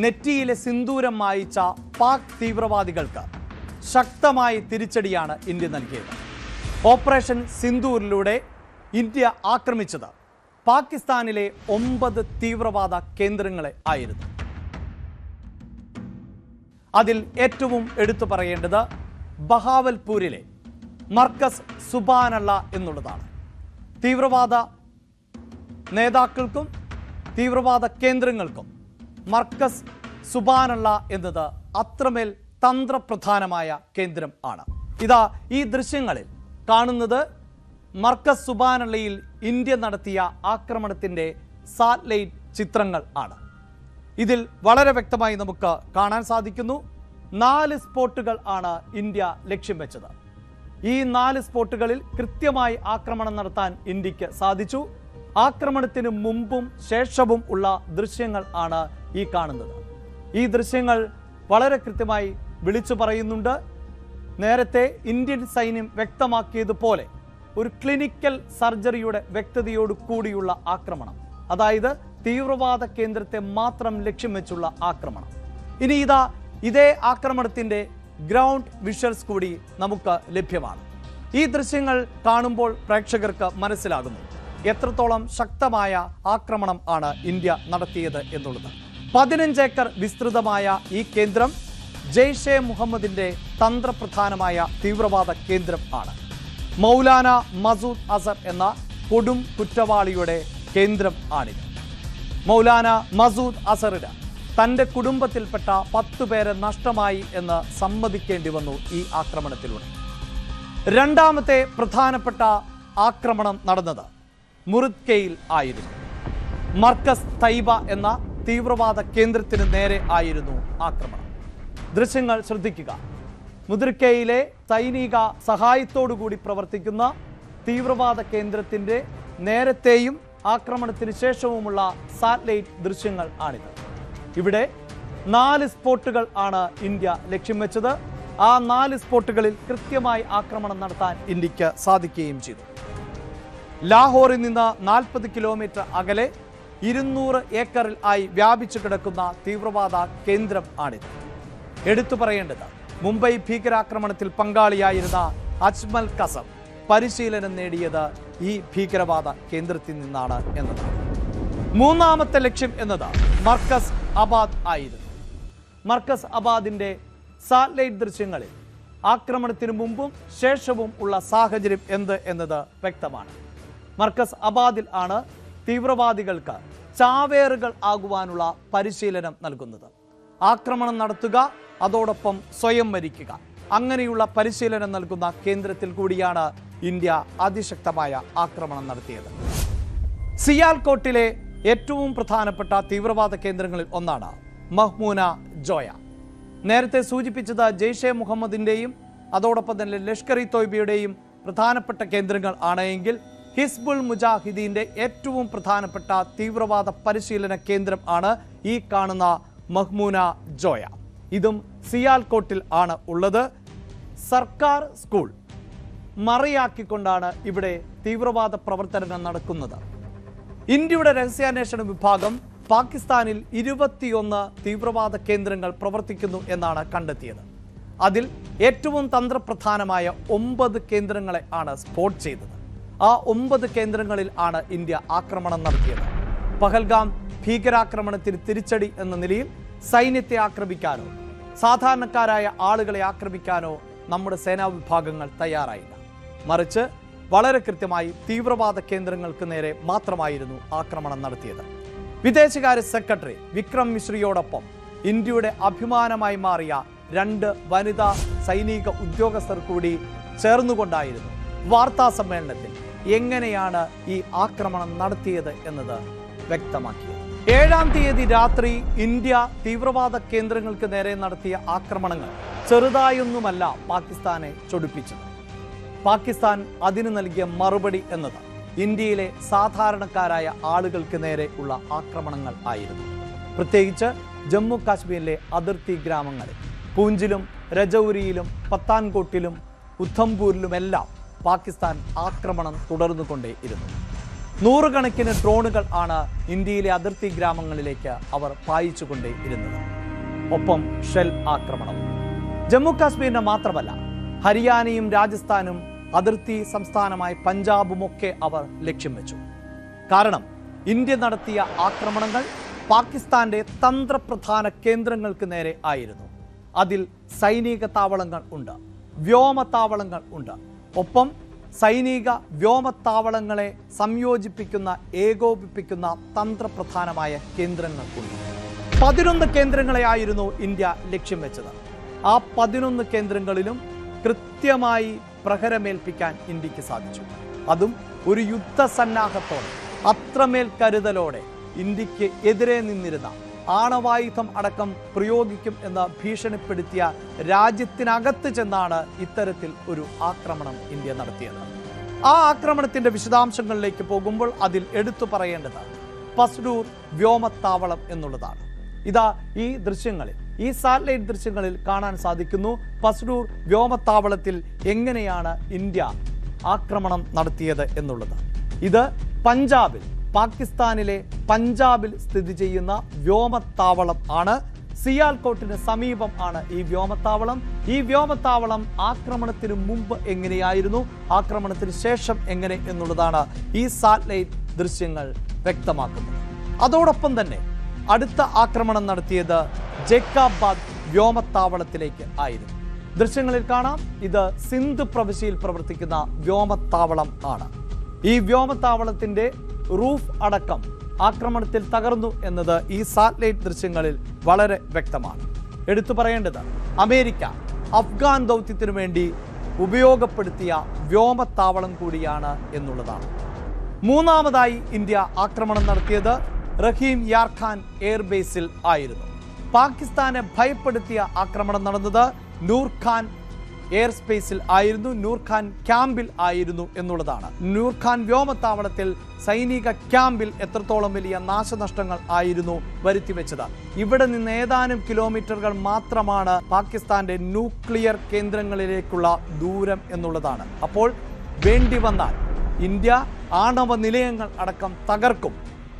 നെറ്റിയിലെ സിന്ദൂരം മായിച്ച പാക് തീവ്രവാദികൾക്ക് ശക്തമായ തിരിച്ചടിയാണ് ഇന്ത്യ നൽകിയത്. ഓപ്പറേഷൻ സിന്ദൂരിലൂടെ ഇന്ത്യ ആക്രമിച്ചത് പാകിസ്ഥാനിലെ 9 തീവ്രവാദ കേന്ദ്രങ്ങളെ ആയിരുന്നു. അതിൽ ഏറ്റവും എടുത്തു പറയേണ്ടത് ബഹാവൽപൂരിലെ മർക്കസ് സുബാനല്ല എന്നുള്ളതാണ്. തീവ്രവാദ നേതാക്കൾക്കും തീവ്രവാദ കേന്ദ്രങ്ങൾക്കും മർക്കസ് സുബാനല്ല എന്നത് അത്രമേൽ തന്ത്രപ്രധാനമായ കേന്ദ്രം ആണ്. ഇതാ ഈ ദൃശ്യങ്ങളിൽ കാണുന്നത് മർക്കസ് സുബാനല്ലയിൽ ഇന്ത്യ നടത്തിയ ആക്രമണത്തിൻ്റെ സാറ്റലൈറ്റ് ചിത്രങ്ങൾ ആണ്. ഇതിൽ വളരെ വ്യക്തമായി നമുക്ക് കാണാൻ സാധിക്കുന്നു 4 സ്പോട്ടുകൾ ആണ് ഇന്ത്യ ലക്ഷ്യം വെച്ചത്. ഈ 4 സ്പോട്ടുകളിൽ കൃത്യമായി ആക്രമണം നടത്താൻ ഇന്ത്യക്ക് സാധിച്ചു. ആക്രമണത്തിന് മുമ്പും ശേഷവും ഉള്ള ദൃശ്യങ്ങൾ ആണ് ഈ കാണുന്നത്. ഈ ദൃശ്യങ്ങൾ വളരെ കൃത്യമായി വിളിച്ചു പറയുന്നുണ്ട്. നേരത്തെ ഇന്ത്യൻ സൈന്യം വ്യക്തമാക്കിയതുപോലെ ഒരു ക്ലിനിക്കൽ സർജറിയുടെ വ്യക്തതയോട് കൂടിയുള്ള ആക്രമണം, അതായത് തീവ്രവാദ കേന്ദ്രത്തെ മാത്രം ലക്ഷ്യം വെച്ചുള്ള ആക്രമണം. ഇനി ഇതേ ആക്രമണത്തിൻ്റെ ഗ്രൗണ്ട് വിഷ്വൽസ് കൂടി നമുക്ക് ലഭ്യമാണ്. ഈ ദൃശ്യങ്ങൾ കാണുമ്പോൾ പ്രേക്ഷകർക്ക് മനസ്സിലാകുന്നു എത്രത്തോളം ശക്തമായ ആക്രമണം ആണ് ഇന്ത്യ നടത്തിയത് എന്നുള്ളത്. 15 ഏക്കർ വിസ്തൃതമായ ഈ കേന്ദ്രം ജെയ്ഷെ മുഹമ്മദിന്റെ തന്ത്രപ്രധാനമായ തീവ്രവാദ കേന്ദ്രം ആണ്. മൗലാന മസൂദ് അസർ എന്ന കൊടും കുറ്റവാളിയുടെ കേന്ദ്രം ആണിത്. മൗലാന മസൂദ് അസറിന് തൻ്റെ കുടുംബത്തിൽപ്പെട്ട 10 പേരെ നഷ്ടമായി എന്ന് സമ്മതിക്കേണ്ടി വന്നു ഈ ആക്രമണത്തിലൂടെ. രണ്ടാമത്തെ പ്രധാനപ്പെട്ട ആക്രമണം നടന്നത് മുറിദ്കയിൽ ആയിരുന്നു. മർക്കസ് തൈബ എന്ന തീവ്രവാദ കേന്ദ്രത്തിന് നേരെ ആയിരുന്നു ആക്രമണം. ദൃശ്യങ്ങൾ ശ്രദ്ധിക്കുക. മുതിർക്കയിലെ സൈനിക സഹായത്തോടുകൂടി പ്രവർത്തിക്കുന്ന തീവ്രവാദ കേന്ദ്രത്തിൻ്റെ നേരത്തെയും ആക്രമണത്തിന് ശേഷവുമുള്ള സാറ്റലൈറ്റ് ദൃശ്യങ്ങൾ ആണിത്. ഇവിടെ 4 സ്പോട്ടുകൾ ആണ് ഇന്ത്യ ലക്ഷ്യം വെച്ചത്. ആ 4 സ്പോട്ടുകളിൽ കൃത്യമായി ആക്രമണം നടത്താൻ ഇന്ത്യക്ക് സാധിക്കുകയും ചെയ്തു. ലാഹോറിൽ നിന്ന് 40 കിലോമീറ്റർ അകലെ 200 ഏക്കറിൽ ആയി വ്യാപിച്ചു കിടക്കുന്ന തീവ്രവാദ കേന്ദ്രം ആണിത്. എടുത്തു പറയേണ്ടത് മുംബൈ ഭീകരാക്രമണത്തിൽ പങ്കാളിയായിരുന്ന അജ്മൽ കസം പരിശീലനം നേടിയത് ഈ ഭീകരവാദ കേന്ദ്രത്തിൽ നിന്നാണ് എന്നതാണ്. മൂന്നാമത്തെ ലക്ഷ്യം എന്നത് മർക്കസ് അബാദ് ആയിരുന്നു. മർക്കസ് അബാദിന്റെ സാറ്റലൈറ്റ് ദൃശ്യങ്ങളിൽ ആക്രമണത്തിന് മുമ്പും ശേഷവും ഉള്ള സാഹചര്യം എന്ത് എന്നത് വ്യക്തമാണ്. മർക്കസ് അബാദിൽ ആണ് തീവ്രവാദികൾക്ക് ചാവേറുകൾ ആകുവാനുള്ള പരിശീലനം നൽകുന്നത്. ആക്രമണം നടത്തുക, അതോടൊപ്പം സ്വയം മരിക്കുക, അങ്ങനെയുള്ള പരിശീലനം നൽകുന്ന കേന്ദ്രത്തിൽ കൂടിയാണ് ഇന്ത്യ അതിശക്തമായ ആക്രമണം നടത്തിയത്. സിയാൽകോട്ടിലെ ഏറ്റവും പ്രധാനപ്പെട്ട തീവ്രവാദ കേന്ദ്രങ്ങളിൽ ഒന്നാണ് മഹ്മൂന ജോയ. നേരത്തെ സൂചിപ്പിച്ചത് ജെയ്ഷെ മുഹമ്മദിന്റെയും അതോടൊപ്പം തന്നെ ലഷ്കർ ഇ തോയ്ബയുടെയും പ്രധാനപ്പെട്ട കേന്ദ്രങ്ങൾ ആണെങ്കിൽ ഹിസ്ബുൾ മുജാഹിദീന്റെ ഏറ്റവും പ്രധാനപ്പെട്ട തീവ്രവാദ പരിശീലന കേന്ദ്രം ആണ് ഈ കാണുന്ന മഹ്മൂന ജോയ. ഇതും സിയാൽകോട്ടിൽ ആണ് ഉള്ളത്. സർക്കാർ സ്കൂൾ മറയാക്കിക്കൊണ്ടാണ് ഇവിടെ തീവ്രവാദ പ്രവർത്തനങ്ങൾ നടക്കുന്നത്. ഇന്ത്യയുടെ രഹസ്യാന്വേഷണ വിഭാഗം പാകിസ്ഥാനിൽ 21 തീവ്രവാദ കേന്ദ്രങ്ങൾ പ്രവർത്തിക്കുന്നു എന്നാണ് കണ്ടെത്തിയത്. അതിൽ ഏറ്റവും തന്ത്രപ്രധാനമായ 9 കേന്ദ്രങ്ങളെ ആണ് സ്പോട്ട് ചെയ്തത്. ആ 9 കേന്ദ്രങ്ങളിൽ ആണ് ഇന്ത്യ ആക്രമണം നടത്തിയത്. പഹൽഗാം ഭീകരാക്രമണത്തിന് തിരിച്ചടി എന്ന നിലയിൽ സൈന്യത്തെ ആക്രമിക്കാനോ സാധാരണക്കാരായ ആളുകളെ ആക്രമിക്കാനോ നമ്മുടെ സേനാ വിഭാഗങ്ങൾ തയ്യാറായില്ല. മറിച്ച് വളരെ കൃത്യമായി തീവ്രവാദ കേന്ദ്രങ്ങൾക്ക് നേരെ മാത്രമായിരുന്നു ആക്രമണം നടത്തിയത്. വിദേശകാര്യ സെക്രട്ടറി വിക്രം മിശ്രിയോടൊപ്പം ഇന്ത്യയുടെ അഭിമാനമായി മാറിയ 2 വനിതാ സൈനിക ഉദ്യോഗസ്ഥർ കൂടി ചേർന്നുകൊണ്ടായിരുന്നു വാർത്താ സമ്മേളനത്തിൽ എങ്ങനെയാണ് ഈ ആക്രമണം നടത്തിയത് എന്നത് വ്യക്തമാക്കിയത്. 7-ാം തീയതി രാത്രി ഇന്ത്യ തീവ്രവാദ കേന്ദ്രങ്ങൾക്ക് നേരെ നടത്തിയ ആക്രമണങ്ങൾ ചെറുതായൊന്നുമല്ല പാകിസ്ഥാനെ ചൊടിപ്പിച്ചത്. പാകിസ്ഥാൻ അതിന് നൽകിയ മറുപടി എന്നത് ഇന്ത്യയിലെ സാധാരണക്കാരായ ആളുകൾക്ക് നേരെ ഉള്ള ആക്രമണങ്ങൾ ആയിരുന്നു. പ്രത്യേകിച്ച് ജമ്മു കാശ്മീരിലെ അതിർത്തി ഗ്രാമങ്ങളിൽ പൂഞ്ചിലും രജൌരിയിലും പത്താൻകോട്ടിലും ഉദ്ധംപൂരിലുമെല്ലാം പാകിസ്ഥാൻ ആക്രമണം തുടർന്നുകൊണ്ടേയിരുന്നു. നൂറുകണക്കിന് ഡ്രോണുകൾ ആണ് ഇന്ത്യയിലെ അതിർത്തി ഗ്രാമങ്ങളിലേക്ക് അവർ പായിച്ചുകൊണ്ടേയിരുന്നത്. ഒപ്പം ഷെൽ ആക്രമണവും. ജമ്മു കാശ്മീരിന് മാത്രമല്ല, ഹരിയാനയും രാജസ്ഥാനും അതിർത്തി സംസ്ഥാനമായ പഞ്ചാബുമൊക്കെ അവർ ലക്ഷ്യം വെച്ചു. കാരണം ഇന്ത്യ നടത്തിയ ആക്രമണങ്ങൾ പാകിസ്ഥാന്റെ തന്ത്രപ്രധാന കേന്ദ്രങ്ങൾക്ക് നേരെ ആയിരുന്നു. അതിൽ സൈനിക താവളങ്ങൾ ഉണ്ട്, വ്യോമത്താവളങ്ങൾ ഉണ്ട്. ഒപ്പം സൈനിക വ്യോമത്താവളങ്ങളെ സംയോജിപ്പിക്കുന്ന ഏകോപിപ്പിക്കുന്ന തന്ത്രപ്രധാനമായ കേന്ദ്രങ്ങൾക്കുണ്ട്. 11 കേന്ദ്രങ്ങളെ ആയിരുന്നു ഇന്ത്യ ലക്ഷ്യം വെച്ചത്. ആ 11 കേന്ദ്രങ്ങളിലും കൃത്യമായി പ്രഹരമേൽപ്പിക്കാൻ ഇന്ത്യക്ക് സാധിച്ചു. അതും ഒരു യുദ്ധസന്നാഹത്തോടെ, അത്രമേൽ കരുതലോടെ ഇന്ത്യക്ക് എതിരെ നിന്നിരുന്ന, ആണവായുധം അടക്കം പ്രയോഗിക്കും എന്ന് ഭീഷണിപ്പെടുത്തിയ രാജ്യത്തിനകത്ത് ചെന്നാണ് ഇത്തരത്തിൽ ഒരു ആക്രമണം ഇന്ത്യ നടത്തിയത്. ആ ആക്രമണത്തിന്റെ വിശദാംശങ്ങളിലേക്ക് പോകുമ്പോൾ അതിൽ എടുത്തു പറയേണ്ടത് പസ്ഡൂർ വ്യോമത്താവളം എന്നുള്ളതാണ്. ഇതാ ഈ ദൃശ്യങ്ങളിൽ, ഈ സാറ്റലൈറ്റ് ദൃശ്യങ്ങളിൽ കാണാൻ സാധിക്കുന്നു പസ്ഡൂർ വ്യോമത്താവളത്തിൽ എങ്ങനെയാണ് ഇന്ത്യ ആക്രമണം നടത്തിയത് എന്നുള്ളത്. ഇത് പഞ്ചാബിൽ, പാകിസ്ഥാനിലെ പഞ്ചാബിൽ സ്ഥിതി ചെയ്യുന്ന വ്യോമത്താവളം ആണ്. സിയാൽകോട്ടിന് സമീപം ആണ് ഈ വ്യോമത്താവളം. ഈ വ്യോമത്താവളം ആക്രമണത്തിന് മുമ്പ് എങ്ങനെയായിരുന്നു, ആക്രമണത്തിന് ശേഷം എങ്ങനെ എന്നുള്ളതാണ് ഈ സാറ്റലൈറ്റ് ദൃശ്യങ്ങൾ വ്യക്തമാക്കുന്നത്. അതോടൊപ്പം തന്നെ അടുത്ത ആക്രമണം നടത്തിയത് ജേക്കാബാദ് വ്യോമത്താവളത്തിലേക്ക് ആയിരുന്നു. ദൃശ്യങ്ങളിൽ കാണാം, ഇത് സിന്ധ് പ്രവിശ്യയിൽ പ്രവർത്തിക്കുന്ന വ്യോമത്താവളം ആണ്. ഈ വ്യോമത്താവളത്തിന്റെ റൂഫ് അടക്കം ആക്രമണത്തിൽ തകർന്നു എന്നത് ഈ സാറ്റലൈറ്റ് ദൃശ്യങ്ങളിൽ വളരെ വ്യക്തമാണ്. എടുത്തു പറയേണ്ടത് അമേരിക്ക അഫ്ഗാൻ ദൗത്യത്തിനു വേണ്ടി ഉപയോഗപ്പെടുത്തിയ വ്യോമത്താവളം കൂടിയാണ് എന്നുള്ളതാണ്. മൂന്നാമതായി ഇന്ത്യ ആക്രമണം നടത്തിയത് റഹീം യാർഖാൻ എയർബേസിൽ ആയിരുന്നു. പാകിസ്ഥാനെ ഭയപ്പെടുത്തിയ ആക്രമണം നടന്നത് നൂർഖാൻ എയർ സ്പേസിൽ ആയിരുന്നു, നൂർഖാൻ ക്യാമ്പിൽ ആയിരുന്നു എന്നുള്ളതാണ്. നൂർഖാൻ വ്യോമത്താവളത്തിൽ സൈനിക ക്യാമ്പിൽ എത്രത്തോളം വലിയ നാശനഷ്ടങ്ങൾ ആയിരുന്നു വരുത്തിവെച്ചത്. ഇവിടെ നിന്ന് ഏതാനും കിലോമീറ്ററുകൾ മാത്രമാണ് പാകിസ്ഥാന്റെ ന്യൂക്ലിയർ കേന്ദ്രങ്ങളിലേക്കുള്ള ദൂരം എന്നുള്ളതാണ്. അപ്പോൾ വേണ്ടി വന്നാൽ ഇന്ത്യ ആണവ നിലയങ്ങൾ അടക്കം തകർക്കും.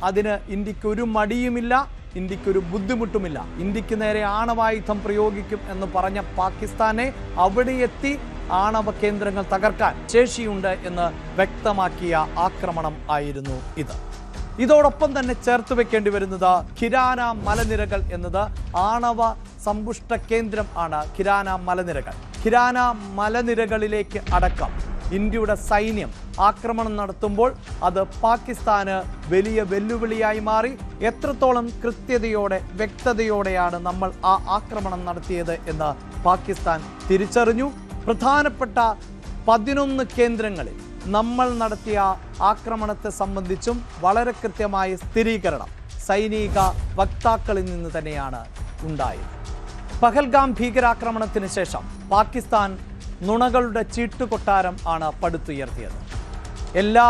അതിന് ഇന്ത്യക്ക് ഒരു മടിയുമില്ല, ഇന്ത്യക്കൊരു ബുദ്ധിമുട്ടുമില്ല. ഇന്ത്യക്ക് നേരെ ആണവായുധം പ്രയോഗിക്കും എന്ന് പറഞ്ഞ പാകിസ്ഥാനെ അവിടെ എത്തി ആണവ കേന്ദ്രങ്ങൾ തകർക്കാൻ ശേഷിയുണ്ട് എന്ന് വ്യക്തമാക്കിയ ആക്രമണം ആയിരുന്നു ഇത്. ഇതോടൊപ്പം തന്നെ ചേർത്ത് വെക്കേണ്ടി വരുന്നത് ഖിരാന മലനിരകൾ എന്നത് ആണവ സമ്പുഷ്ട കേന്ദ്രം ആണ്. ഖിരാന മലനിരകൾ, ഖിരാന മലനിരകളിലേക്ക് അടക്കം ഇന്ത്യയുടെ സൈന്യം ആക്രമണം നടത്തുമ്പോൾ അത് പാകിസ്ഥാന് വലിയ വെല്ലുവിളിയായി മാറി. എത്രത്തോളം കൃത്യതയോടെ, വ്യക്തതയോടെയാണ് നമ്മൾ ആ ആക്രമണം നടത്തിയത് എന്ന് പാകിസ്ഥാൻ തിരിച്ചറിഞ്ഞു. പ്രധാനപ്പെട്ട 11 കേന്ദ്രങ്ങളിൽ നമ്മൾ നടത്തിയ ആക്രമണത്തെ സംബന്ധിച്ചും വളരെ കൃത്യമായ സ്ഥിരീകരണം സൈനിക വക്താക്കളിൽ നിന്ന് തന്നെയാണ് ഉണ്ടായത്. പഹൽഗാം ഭീകരാക്രമണത്തിന് ശേഷം പാകിസ്ഥാൻ നുണകളുടെ ചീട്ടുകൊട്ടാരം ആണ് പടുത്തുയർത്തിയത്. എല്ലാ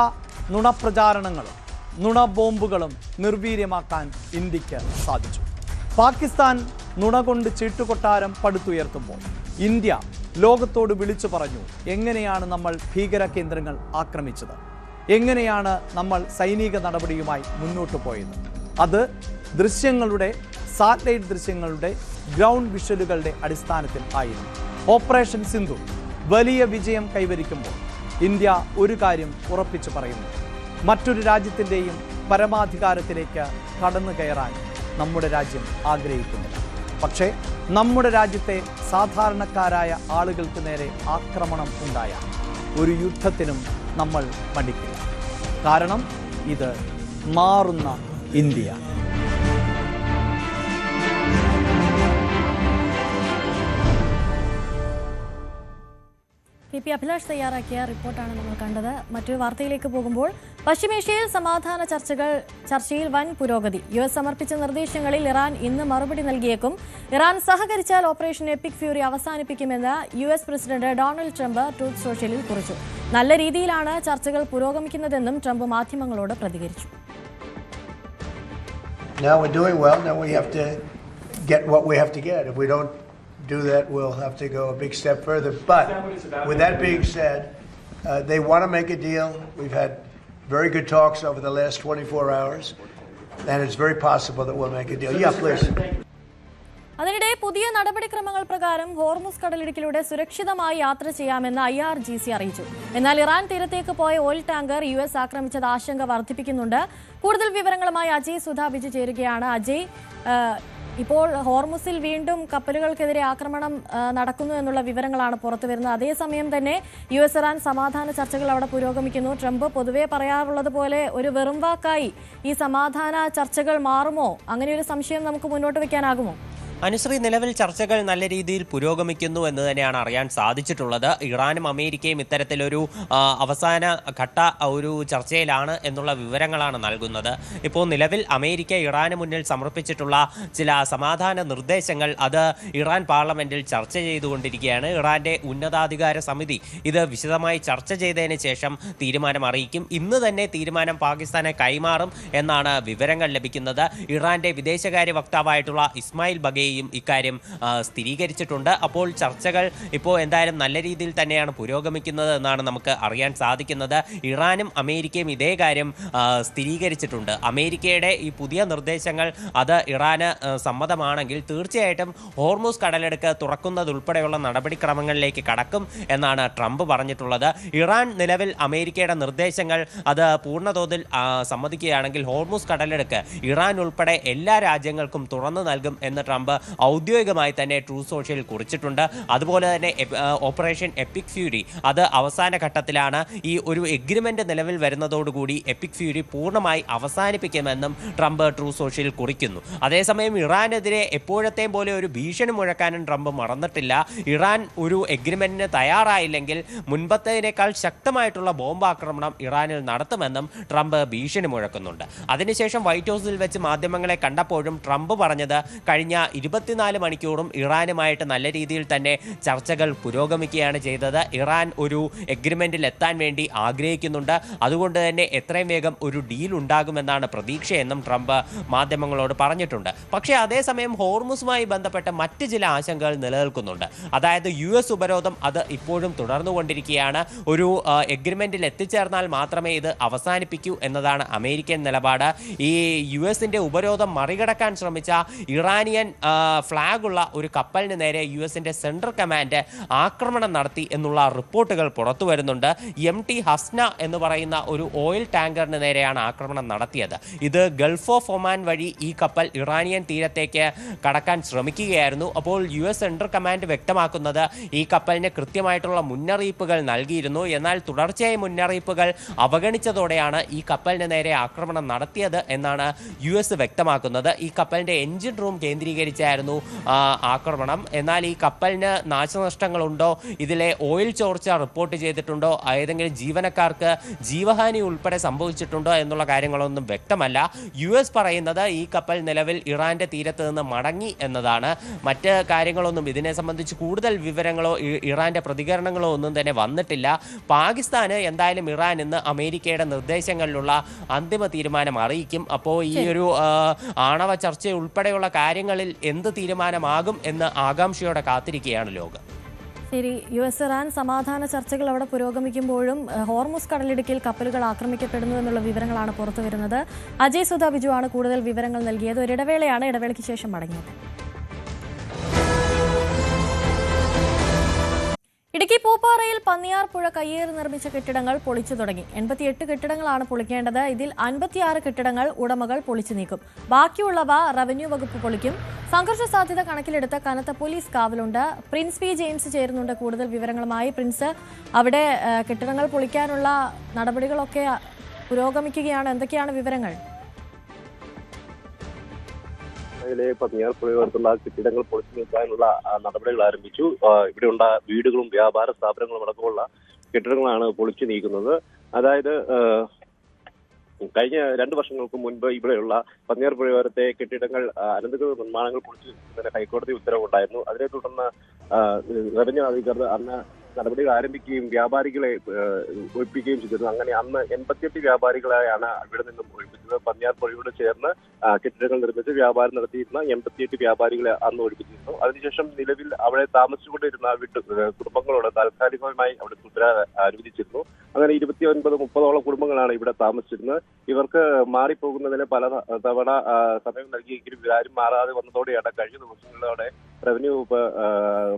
നുണപ്രചാരണങ്ങളും നുണ ബോംബുകളും നിർവീര്യമാക്കാൻ ഇന്ത്യക്ക് സാധിച്ചു. പാകിസ്ഥാൻ നുണ കൊണ്ട് ചീട്ടുകൊട്ടാരം പടുത്തുയർത്തുമ്പോൾ ഇന്ത്യ ലോകത്തോട് വിളിച്ചു പറഞ്ഞു എങ്ങനെയാണ് നമ്മൾ ഭീകര കേന്ദ്രങ്ങൾ ആക്രമിച്ചത്, എങ്ങനെയാണ് നമ്മൾ സൈനിക നടപടിയുമായി മുന്നോട്ട് പോയത്. അത് ദൃശ്യങ്ങളുടെ, സാറ്റലൈറ്റ് ദൃശ്യങ്ങളുടെ, ഗ്രൗണ്ട് വിഷ്വലുകളുടെ അടിസ്ഥാനത്തിൽ ആയിരുന്നു. ഓപ്പറേഷൻ സിന്ധു വലിയ വിജയം കൈവരിക്കുമ്പോൾ ഇന്ത്യ ഒരു കാര്യം ഉറപ്പിച്ചു പറയുന്നു: മറ്റൊരു രാജ്യത്തിൻ്റെയും പരമാധികാരത്തിലേക്ക് കടന്നു കയറാൻ നമ്മുടെ രാജ്യം ആഗ്രഹിക്കുന്നില്ല. പക്ഷേ നമ്മുടെ രാജ്യത്തെ സാധാരണക്കാരായ ആളുകൾക്ക് നേരെ ആക്രമണം ഉണ്ടായാൽ ഒരു യുദ്ധത്തിനും നമ്മൾ മടിക്കില്ല. കാരണം ഇത് മാറുന്ന ഇന്ത്യ. പി അഭിലാഷ് തയ്യാറാക്കിയ റിപ്പോർട്ടാണ് നമ്മൾ കണ്ടത്. മറ്റൊരു വാർത്തയിലേക്ക് പോകുമ്പോൾ പശ്ചിമേഷ്യയിൽ സമാധാന ചർച്ചയിൽ വൻ പുരോഗതി. US സമർപ്പിച്ച നിർദ്ദേശങ്ങളിൽ ഇറാൻ ഇന്ന് മറുപടി നൽകിയേക്കും. ഇറാൻ സഹകരിച്ചാൽ ഓപ്പറേഷൻ എപ്പിക് ഫ്യൂറി അവസാനിപ്പിക്കുമെന്ന് US president Donald Trump Truth സോഷ്യലിൽ കുറിച്ചു. നല്ല രീതിയിലാണ് ചർച്ചകൾ പുരോഗമിക്കുന്നതെന്നും ട്രംപ് മാധ്യമങ്ങളോട് പ്രതികരിച്ചു. Now we're doing well. Now we have to get what we have to get. If we don't do that, we'll have to go a big step further. But with that being said, they want to make a deal. We've had very good talks over the last 24 hours, and it's very possible that we'll make a deal. Yeah, please. അതിനിടെ പുതിയ നടപടിക്രമങ്ങൾ പ്രകാരം Hormuz കടലിടുക്കിലൂടെ സുരക്ഷിതമായി യാത്ര ചെയ്യാമെന്ന് IRGC അറിയിച്ചു. എന്നാൽ Iran തീരത്തേക്ക് പോയ ഓയിൽ ടാങ്കർ US ആക്രമിച്ചത് ആശങ്ക വർദ്ധിപ്പിക്കുന്നുണ്ട്. കൂടുതൽ വിവരങ്ങളുമായി അജയ് സുധ വിജു ചേരുകയാണ്. അജയ്, ഇപ്പോൾ ഹോർമുസിൽ വീണ്ടും കപ്പലുകൾക്കെതിരെ ആക്രമണം നടക്കുന്നു എന്നുള്ള വിവരങ്ങളാണ് പുറത്തുവരുന്നത്. അതേസമയം തന്നെ US ഇറാൻ സമാധാന ചർച്ചകൾ അവിടെ പുരോഗമിക്കുന്നു. ട്രംപ് പൊതുവെ പറയാറുള്ളത് പോലെ ഒരു വെറും വാക്കായി ഈ സമാധാന ചർച്ചകൾ മാറുമോ? അങ്ങനെ ഒരു സംശയം നമുക്ക് മുന്നോട്ട് വെക്കാനാകുമോ? അനുശ്രീ, നിലവിൽ ചർച്ചകൾ നല്ല രീതിയിൽ പുരോഗമിക്കുന്നു എന്ന് തന്നെയാണ് അറിയാൻ സാധിച്ചിട്ടുള്ളത്. ഇറാനും അമേരിക്കയും ഇത്തരത്തിലൊരു അവസാന ഘട്ട ഒരു ചർച്ചയിലാണ് എന്നുള്ള വിവരങ്ങളാണ് നൽകുന്നത്. ഇപ്പോൾ നിലവിൽ അമേരിക്ക ഇറാന് മുന്നിൽ സമർപ്പിച്ചിട്ടുള്ള ചില സമാധാന നിർദ്ദേശങ്ങൾ അത് ഇറാൻ പാർലമെന്റിൽ ചർച്ച ചെയ്തുകൊണ്ടിരിക്കുകയാണ്. ഇറാന്റെ ഉന്നതാധികാര സമിതി ഇത് വിശദമായി ചർച്ച ചെയ്തതിന് ശേഷം തീരുമാനം അറിയിക്കും. ഇന്ന് തന്നെ തീരുമാനം പാകിസ്ഥാനെ കൈമാറും എന്നാണ് വിവരങ്ങൾ ലഭിക്കുന്നത്. ഇറാന്റെ വിദേശകാര്യ വക്താവായിട്ടുള്ള ഇസ്മായിൽ ബഗേയി ഇക്കാര്യം സ്ഥിരീകരിച്ചിട്ടുണ്ട്. അപ്പോൾ ചർച്ചകൾ ഇപ്പോൾ എന്തായാലും നല്ല രീതിയിൽ തന്നെയാണ് പുരോഗമിക്കുന്നത് എന്നാണ് നമുക്ക് അറിയാൻ സാധിക്കുന്നത്. ഇറാനും അമേരിക്കയും ഇതേ കാര്യം സ്ഥിരീകരിച്ചിട്ടുണ്ട്. അമേരിക്കയുടെ ഈ പുതിയ നിർദ്ദേശങ്ങൾ അത് ഇറാന് സമ്മതമാണെങ്കിൽ തീർച്ചയായിട്ടും ഹോർമുസ് കടലെടുക്ക് തുറക്കുന്നതുൾപ്പെടെയുള്ള നടപടിക്രമങ്ങളിലേക്ക് കടക്കും എന്നാണ് ട്രംപ് പറഞ്ഞിട്ടുള്ളത്. ഇറാൻ നിലവിൽ അമേരിക്കയുടെ നിർദ്ദേശങ്ങൾ അത് പൂർണ്ണതോതിൽ സമ്മതിക്കുകയാണെങ്കിൽ ഹോർമുസ് കടലെടുക്ക് ഇറാൻ ഉൾപ്പെടെ എല്ലാ രാജ്യങ്ങൾക്കും തുറന്നു നൽകും എന്ന് ട്രംപ് ഔദ്യോഗികമായി തന്നെ ട്രൂത്ത് സോഷ്യൽ കുറിച്ചിട്ടുണ്ട്. അതുപോലെ തന്നെ ഓപ്പറേഷൻ എപ്പിക് ഫ്യൂരി അത് അവസാന ഘട്ടത്തിലാണ്. ഈ ഒരു എഗ്രിമെന്റ് നിലവിൽ വരുന്നതോടുകൂടി എപ്പിക് ഫ്യൂരി പൂർണ്ണമായി അവസാനിപ്പിക്കുമെന്നും ട്രംപ് ട്രൂത്ത് സോഷ്യൽ കുറിക്കുന്നു. അതേസമയം ഇറാനെതിരെ എപ്പോഴത്തെയും പോലെ ഒരു ഭീഷണി മുഴക്കാനും ട്രംപ് മറന്നിട്ടില്ല. ഇറാൻ ഒരു എഗ്രിമെന്റിന് തയ്യാറായില്ലെങ്കിൽ മുൻപത്തേതിനേക്കാൾ ശക്തമായിട്ടുള്ള ബോംബാക്രമണം ഇറാനിൽ നടത്തുമെന്നും ട്രംപ് ഭീഷണി മുഴക്കുന്നുണ്ട്. അതിനുശേഷം വൈറ്റ് ഹൗസിൽ വെച്ച് മാധ്യമങ്ങളെ കണ്ടപ്പോഴും ട്രംപ് പറഞ്ഞത് കഴിഞ്ഞ 24 മണിക്കൂറും ഇറാനുമായിട്ട് നല്ല രീതിയിൽ തന്നെ ചർച്ചകൾ പുരോഗമിക്കുകയാണ് ചെയ്തത്. ഇറാൻ ഒരു എഗ്രിമെന്റിൽ എത്താൻ വേണ്ടി ആഗ്രഹിക്കുന്നുണ്ട്. അതുകൊണ്ട് തന്നെ എത്രയും വേഗം ഒരു ഡീൽ ഉണ്ടാകുമെന്നാണ് പ്രതീക്ഷയെന്നും ട്രംപ് മാധ്യമങ്ങളോട് പറഞ്ഞിട്ടുണ്ട്. പക്ഷേ അതേസമയം ഹോർമുസുമായി ബന്ധപ്പെട്ട മറ്റ് ചില ആശങ്കകൾ നിലനിൽക്കുന്നുണ്ട്. അതായത് US ഉപരോധം അത് ഇപ്പോഴും തുടർന്നുകൊണ്ടിരിക്കുകയാണ്. ഒരു എഗ്രിമെന്റിൽ എത്തിച്ചേർന്നാൽ മാത്രമേ ഇത് അവസാനിപ്പിക്കൂ എന്നതാണ് അമേരിക്കൻ നിലപാട്. ഈ US-ന്റെ ഉപരോധം മറികടക്കാൻ ശ്രമിച്ച ഇറാനിയൻ ഫ്ലാഗുള്ള ഒരു കപ്പലിന് നേരെ US-ന്റെ സെൻട്രൽ കമാൻഡ് ആക്രമണം നടത്തി എന്നുള്ള റിപ്പോർട്ടുകൾ പുറത്തു വരുന്നുണ്ട്. MT ഹസ്ന എന്ന് പറയുന്ന ഒരു ഓയിൽ ടാങ്കറിന് നേരെയാണ് ആക്രമണം നടത്തിയത്. ഇത് ഗൾഫ് ഓഫ് ഒമാൻ വഴി ഈ കപ്പൽ ഇറാനിയൻ തീരത്തേക്ക് കടക്കാൻ ശ്രമിക്കുകയായിരുന്നു. അപ്പോൾ US സെൻട്രൽ കമാൻഡ് വ്യക്തമാക്കുന്നത് ഈ കപ്പലിന് കൃത്യമായിട്ടുള്ള മുന്നറിയിപ്പുകൾ നൽകിയിരുന്നു. എന്നാൽ തുടർച്ചയായ മുന്നറിയിപ്പുകൾ അവഗണിച്ചതോടെയാണ് ഈ കപ്പലിന് നേരെ ആക്രമണം നടത്തിയത് എന്നാണ് US വ്യക്തമാക്കുന്നത്. ഈ കപ്പലിന്റെ എഞ്ചിൻ റൂം കേന്ദ്രീകരിച്ചായിരുന്നു ആക്രമണം. എന്നാൽ ഈ കപ്പലിന് നാശനഷ്ടങ്ങളുണ്ടോ, ഇതിലെ ഓയിൽ ചോർച്ച റിപ്പോർട്ട് ചെയ്തിട്ടുണ്ടോ, ഏതെങ്കിലും ജീവനക്കാർക്ക് ജീവഹാനി ഉൾപ്പെടെ സംഭവിച്ചിട്ടുണ്ടോ എന്നുള്ള കാര്യങ്ങളൊന്നും വ്യക്തമല്ല. US പറയുന്നത് ഈ കപ്പൽ നിലവിൽ ഇറാന്റെ തീരത്ത് നിന്ന് മടങ്ങി എന്നതാണ്. മറ്റ് കാര്യങ്ങളൊന്നും ഇതിനെ സംബന്ധിച്ച് കൂടുതൽ വിവരങ്ങളോ ഇറാന്റെ പ്രതികരണങ്ങളോ ഒന്നും തന്നെ വന്നിട്ടില്ല. പാകിസ്ഥാന് എന്തായാലും ഇറാൻ ഇന്ന് അമേരിക്കയുടെ നിർദ്ദേശങ്ങളിലുള്ള അന്തിമ തീരുമാനം അറിയിക്കും. അപ്പോൾ ഈ ഒരു ആണവ ചർച്ച ഉൾപ്പെടെയുള്ള കാര്യങ്ങളിൽ എന്ത് തീരുമാനമാകും എന്ന് ആകാംക്ഷയോടെ കാത്തിരിക്കുകയാണ് ലോകം. ശരി, US ഇറാൻ സമാധാന ചർച്ചകൾ അവിടെ പുരോഗമിക്കുമ്പോഴും ഹോർമുസ് കടലിടുക്കിൽ കപ്പലുകൾ ആക്രമിക്കപ്പെടുന്നു എന്നുള്ള വിവരങ്ങളാണ് പുറത്തുവരുന്നത്. അജയ് സുധ ബിജു ആണ് കൂടുതൽ വിവരങ്ങൾ നൽകിയത്. ഒരിടവേളയാണ്, ഇടവേളയ്ക്ക് ശേഷം മടങ്ങിയത്. ഇടുക്കി പൂപ്പാറയിൽ പന്നിയാർ പുഴ കയ്യേറി നിർമ്മിച്ച കെട്ടിടങ്ങൾ പൊളിച്ചു തുടങ്ങി. 88 കെട്ടിടങ്ങളാണ് പൊളിക്കേണ്ടത്. ഇതിൽ 56 കെട്ടിടങ്ങൾ ഉടമകൾ പൊളിച്ചു നീക്കും. ബാക്കിയുള്ളവ റവന്യൂ വകുപ്പ് പൊളിക്കും. സംഘർഷ സാധ്യത കണക്കിലെടുത്ത് കനത്ത പോലീസ് കാവലുണ്ട്. പ്രിൻസ് പി ജെയിംസ് ചേരുന്നുണ്ട് കൂടുതൽ വിവരങ്ങളുമായി. പ്രിൻസ്, അവിടെ കെട്ടിടങ്ങൾ പൊളിക്കാനുള്ള നടപടികളൊക്കെ പുരോഗമിക്കുകയാണ്. എന്തൊക്കെയാണ് വിവരങ്ങൾ? പന്നിയാർ പുഴയോരത്തുള്ള കെട്ടിടങ്ങൾ പൊളിച്ചു നീക്കാനുള്ള നടപടികൾ ആരംഭിച്ചു. ഇവിടെയുള്ള വീടുകളും വ്യാപാര സ്ഥാപനങ്ങളും അടക്കമുള്ള കെട്ടിടങ്ങളാണ് പൊളിച്ചു നീക്കുന്നത്. അതായത് കഴിഞ്ഞ 2 വർഷങ്ങൾക്ക് മുൻപ് ഇവിടെയുള്ള പന്നിയാർ പുഴയോരത്തെ കെട്ടിടങ്ങൾ അനധികൃത നിർമ്മാണങ്ങൾ പൊളിച്ചു ഹൈക്കോടതി ഉത്തരവുണ്ടായിരുന്നു. അതിനെ തുടർന്ന് റവന്യൂ അധികൃതർ അന്ന് നടപടികൾ ആരംഭിക്കുകയും വ്യാപാരികളെ ഒഴിപ്പിക്കുകയും ചെയ്തിരുന്നു. അങ്ങനെ അന്ന് 88 വ്യാപാരികളെയാണ് ഇവിടെ നിന്നും ഒഴിപ്പിച്ചത്. പന്നിയാർ പുഴയോട് ചേർന്ന് കെട്ടിടങ്ങൾ നിർമ്മിച്ച് വ്യാപാരം നടത്തിയിരുന്ന 88 വ്യാപാരികളെ അന്ന് ഒഴിപ്പിച്ചിരുന്നു. അതിനുശേഷം നിലവിൽ അവിടെ താമസിച്ചുകൊണ്ടിരുന്ന കുടുംബങ്ങളോട് താൽക്കാലികമായി അവിടെ തുടരാൻ അനുവദിച്ചിരുന്നു. അങ്ങനെ 29-30ഓളം കുടുംബങ്ങളാണ് ഇവിടെ താമസിച്ചിരുന്നത്. ഇവർക്ക് മാറിപ്പോകുന്നതിന് പല തവണ സമയം നൽകിയെങ്കിലും ഇവരാരും മാറാതെ വന്നതോടെയാണ് കഴിഞ്ഞ ദിവസങ്ങളിലൂടെ റവന്യൂ വകുപ്പ്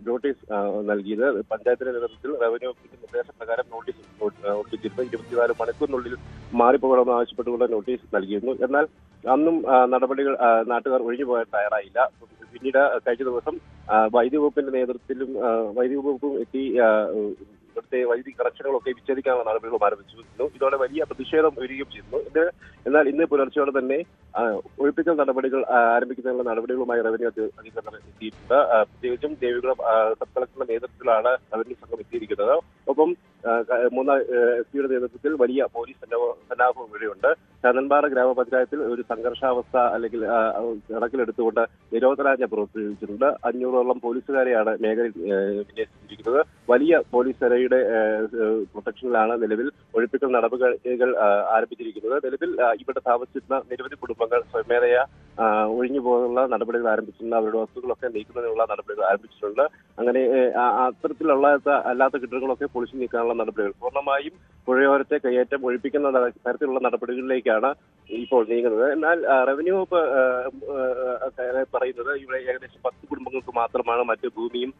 നോട്ടീസ് നൽകിയത്. പഞ്ചായത്തിന്റെ നേതൃത്വത്തിൽ റവന്യൂ വകുപ്പിന്റെ നിർദ്ദേശപ്രകാരം നോട്ടീസ് ഒട്ടിച്ചിരുന്നു. 24 മണിക്കൂറിനുള്ളിൽ മാറിപ്പോകണമെന്ന് ആവശ്യപ്പെട്ടുകൊണ്ട് നോട്ടീസ് നൽകിയിരുന്നു. എന്നാൽ അന്നും നടപടികൾ നാട്ടുകാർ ഒഴിഞ്ഞു പോകാൻ തയ്യാറായില്ല. പിന്നീട് കഴിഞ്ഞ ദിവസം വൈദ്യുതി വകുപ്പിന്റെ നേതൃത്വത്തിലും വൈദ്യുതി വകുപ്പും എത്തി ഇവിടുത്തെ വൈദ്യുതി കണക്ഷനുകളൊക്കെ വിച്ഛേദിക്കാനുള്ള നടപടികളും ആരംഭിച്ചിരുന്നു. ഇതോടെ വലിയ പ്രതിഷേധം ഉയരുകയും ചെയ്തിരുന്നു. എന്നാൽ ഇന്ന് പുലർച്ചയോടെ തന്നെ ഒഴിപ്പിക്കൽ നടപടികൾ ആരംഭിക്കുന്നതിനുള്ള നടപടികളുമായി റവന്യൂ അധികൃതർ എത്തിയിട്ടുണ്ട്. പ്രത്യേകിച്ചും ദേവികുളം സബ് കളക്ടറുടെ നേതൃത്വത്തിലാണ് റവന്യൂ സംഘം എത്തിയിരിക്കുന്നത്. ഒപ്പം 3 എസ്.പിയുടെ നേതൃത്വത്തിൽ വലിയ പോലീസ് സന്നാഹവും ഇവിടെയുണ്ട്. ചന്ദൻപാറ ഗ്രാമപഞ്ചായത്തിൽ ഒരു സംഘർഷാവസ്ഥ അല്ലെങ്കിൽ കണക്കിലെടുത്തുകൊണ്ട് നിരോധനാജ്ഞ പുറപ്പെടുവിച്ചിട്ടുണ്ട്. 500ഓളം പോലീസുകാരെയാണ് മേഖലയിൽ വിന്യസിച്ചിരിക്കുന്നത്. വലിയ പോലീസ് സേനയുടെ പ്രൊട്ടക്ഷനിലാണ് നിലവിൽ ഒഴിപ്പിക്കൽ നടപടികൾ ആരംഭിച്ചിരിക്കുന്നത്. നിലവിൽ ഇവിടെ താമസിച്ചിരുന്ന നിരവധി കുടുംബങ്ങൾ സ്വമേധയാ ഒഴിഞ്ഞു പോകുന്ന നടപടികൾ ആരംഭിച്ചിട്ടുണ്ട്. അവരുടെ വസ്തുക്കളൊക്കെ നീക്കുന്നതിനുള്ള നടപടികൾ ആരംഭിച്ചിട്ടുണ്ട്. അങ്ങനെ അത്തരത്തിലുള്ള അല്ലാത്ത കെട്ടിടങ്ങളൊക്കെ പൊളിച്ചു നീക്കാനുള്ള നടപടികൾ പൂർണ്ണമായും പുഴയോരത്തെ കയ്യേറ്റം ഒഴിപ്പിക്കുന്ന തരത്തിലുള്ള നടപടികളിലേക്കാണ് ഇപ്പോൾ നീങ്ങുന്നത്. എന്നാൽ റവന്യൂ വകുപ്പ് പറയുന്നത് ഇവിടെ ഏകദേശം 10 കുടുംബങ്ങൾക്ക് മാത്രമാണ് മറ്റ് ഭൂമിയും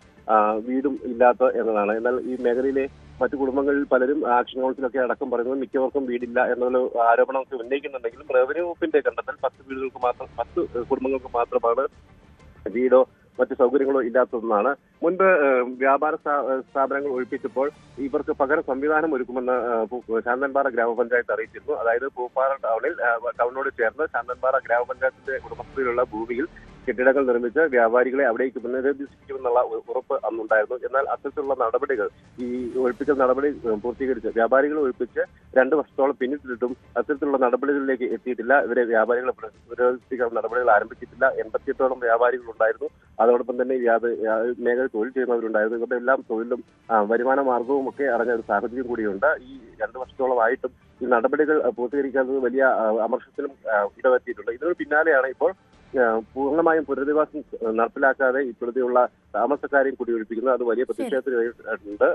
വീടും ഇല്ലാത്ത എന്നതാണ്. എന്നാൽ ഈ മേഖലയിലെ മറ്റു കുടുംബങ്ങളിൽ പലരും ആക്ഷൻ കൗൺസിലൊക്കെ അടക്കം പറയുന്നത് മിക്കവർക്കും വീടില്ല എന്നുള്ള ആരോപണമൊക്കെ ഉന്നയിക്കുന്നുണ്ടെങ്കിലും റവന്യൂ വകുപ്പിന്റെ കണ്ടെത്തൽ 10 കുടുംബങ്ങൾക്ക് മാത്രമാണ് വീടോ മറ്റ് സൗകര്യങ്ങളോ ഇല്ലാത്തതെന്നാണ്. മുൻപ് വ്യാപാര സ്ഥാപനങ്ങൾ ഒഴിപ്പിച്ചപ്പോൾ ഇവർക്ക് പകരം സംവിധാനം ഒരുക്കുമെന്ന് ശാന്തൻപാറ ഗ്രാമപഞ്ചായത്ത് അറിയിച്ചിരുന്നു. അതായത് പൂപ്പാറ ടൗണിനോട് ചേർന്ന് ശാന്തൻപാറ ഗ്രാമപഞ്ചായത്തിന്റെ ഉടമസ്ഥതയിലുള്ള ഭൂമിയിൽ കെട്ടിടങ്ങൾ നിർമ്മിച്ച് വ്യാപാരികളെ അവിടേക്ക് പുനരധിവസിക്കുമെന്നുള്ള ഉറപ്പ് അന്നുണ്ടായിരുന്നു. എന്നാൽ അത്തരത്തിലുള്ള നടപടികൾ ഈ ഒഴിപ്പിക്കൽ നടപടി പൂർത്തീകരിച്ച് വ്യാപാരികളെ ഒഴിപ്പിച്ച് 2 വർഷത്തോളം പിന്നിട്ടിട്ടും അത്തരത്തിലുള്ള നടപടികളിലേക്ക് എത്തിയിട്ടില്ല. ഇവരെ വ്യാപാരികളെ പുനരധിവസിക്കാൻ നടപടികൾ ആരംഭിച്ചിട്ടില്ല. 88ഓളം വ്യാപാരികൾ ഉണ്ടായിരുന്നു. അതോടൊപ്പം തന്നെ മേഖല തൊഴിൽ ചെയ്യുന്നവരുണ്ടായിരുന്നു. ഇവരുടെ എല്ലാം തൊഴിലും വരുമാന മാർഗവും ഒക്കെ അടങ്ങിയ ഒരു സാഹചര്യം കൂടിയുണ്ട്. ഈ 2 വർഷത്തോളമായിട്ടും ഈ നടപടികൾ പൂർത്തീകരിക്കാത്തത് വലിയ അമർഷത്തിലും ഇടവെത്തിയിട്ടുണ്ട്. ഇതിന് പിന്നാലെയാണ് ഇപ്പോൾ പൂർണ്ണമായും പുനരധിവാസം നടപ്പിലാക്കാതെ ഇപ്പോഴത്തെയുള്ള താമസക്കാരെയും കുടിയൊഴിപ്പിക്കുന്നത്. അത് വലിയ പ്രതിഷേധത്തിനുണ്ട്.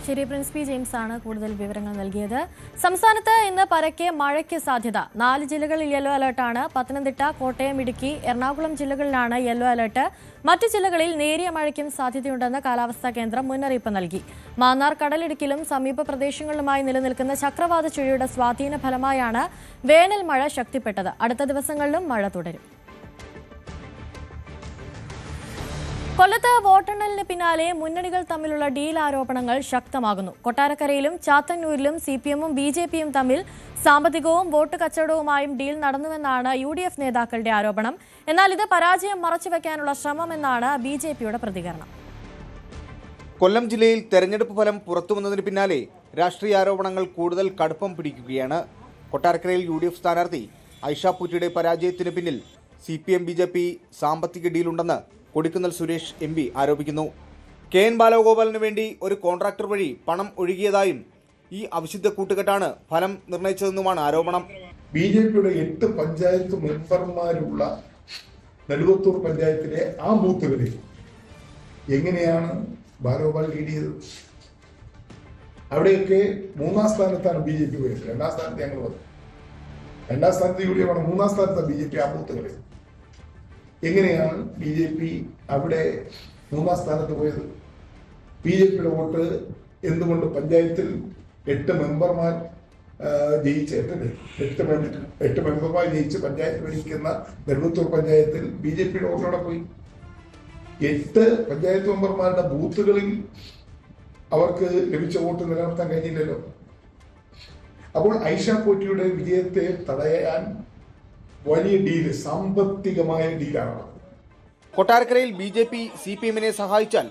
ശരി, പ്രിൻസ് പി ജെയിംസ് ആണ് കൂടുതൽ വിവരങ്ങൾ നൽകിയത്. സംസ്ഥാനത്ത് ഇന്ന് പരക്കെ മഴയ്ക്ക് സാധ്യത. 4 ജില്ലകളിൽ യെല്ലോ അലർട്ടാണ്. പത്തനംതിട്ട, കോട്ടയം, ഇടുക്കി, എറണാകുളം ജില്ലകളിലാണ് യെല്ലോ അലർട്ട്. മറ്റു ജില്ലകളിൽ നേരിയ മഴയ്ക്കും സാധ്യതയുണ്ടെന്ന് കാലാവസ്ഥാ കേന്ദ്രം മുന്നറിയിപ്പ് നൽകി. മാന്നാർ കടലിടുക്കിലും സമീപ പ്രദേശങ്ങളിലുമായി നിലനിൽക്കുന്ന ചക്രവാത ചുഴിയുടെ സ്വാധീന ഫലമായാണ് വേനൽ മഴ ശക്തിപ്പെട്ടത്. അടുത്ത ദിവസങ്ങളിലും മഴ തുടരും. കൊല്ലത്ത് വോട്ടെണ്ണലിന് പിന്നാലെ മുന്നണികൾ തമ്മിലുള്ള ഡീൽ ആരോപണങ്ങൾ ശക്തമാകുന്നു. കൊട്ടാരക്കരയിലും ചാത്തന്നൂരിലും CPM-ഉം BJP-യും തമ്മിൽ സാമ്പത്തികവും വോട്ട് കച്ചവടവുമായും ഡീൽ നടന്നുവെന്നാണ് UDF നേതാക്കളുടെ ആരോപണം. എന്നാൽ ഇത് പരാജയം മറച്ചുവെക്കാനുള്ള ശ്രമമെന്നാണ് BJP-യുടെ പ്രതികരണം. കൊല്ലം ജില്ലയിൽ തെരഞ്ഞെടുപ്പ് ഫലം പുറത്തുവന്നതിന് പിന്നാലെ രാഷ്ട്രീയ ആരോപണങ്ങൾ കൂടുതൽ കടുപ്പം പിടിക്കുകയാണ്. കൊട്ടാരക്കരയിൽ UDF സ്ഥാനാർത്ഥി ഐഷ പൂറ്റിയുടെ പരാജയത്തിന് പിന്നിൽ CPM BJP സാമ്പത്തിക ഡീലുണ്ടെന്ന് കൊടിക്കുന്നിൽ സുരേഷ് MP ആരോപിക്കുന്നു. KN ബാലഗോപാലിന് വേണ്ടി ഒരു കോൺട്രാക്ടർ വഴി പണം ഒഴുകിയതായും ഈ അവിശുദ്ധ കൂട്ടുകെട്ടാണ് ഫലം നിർണയിച്ചതെന്നുമാണ് ആരോപണം. BJP-യുടെ 8 പഞ്ചായത്ത് മെമ്പർമാരുള്ള നെടുവത്തൂർ പഞ്ചായത്തിലെ ആ ബൂത്തുകളിൽ എങ്ങനെയാണ് ബാലഗോപാൽ ലീഡ് ചെയ്തത്? അവിടെയൊക്കെ 3ാം സ്ഥാനത്താണ് BJP പോയത്. 2ാം സ്ഥാനത്ത് ഞങ്ങൾ വന്നു. 2ാം സ്ഥാനത്ത് UDF ആണ്, 3ാം സ്ഥാനത്താണ് BJP ആ ബൂത്തുകളിൽ. എങ്ങനെയാണ് BJP അവിടെ 3ാം സ്ഥാനത്ത് പോയത്? BJP-യുടെ വോട്ട് എന്തുകൊണ്ട് പഞ്ചായത്തിൽ 8 മെമ്പർമാർ ജയിച്ച് 8 മെമ്പർമാർ ജയിച്ച് പഞ്ചായത്ത് ഭരിക്കുന്ന നെടുവത്തൂർ പഞ്ചായത്തിൽ BJP-യുടെ വോട്ടോടെ പോയി? 8 പഞ്ചായത്ത് മെമ്പർമാരുടെ ബൂത്തുകളിൽ അവർക്ക് ലഭിച്ച വോട്ട് നിലനിർത്താൻ കഴിഞ്ഞില്ലല്ലോ. അപ്പോൾ ഐഷ പൂറ്റിയുടെ വിജയത്തെ തടയാൻ വലിയ ഡീല്, സാമ്പത്തികമായ ഡീലാണ്. കൊട്ടാരക്കരയിൽ BJP CPM-നെ സഹായിച്ചാൽ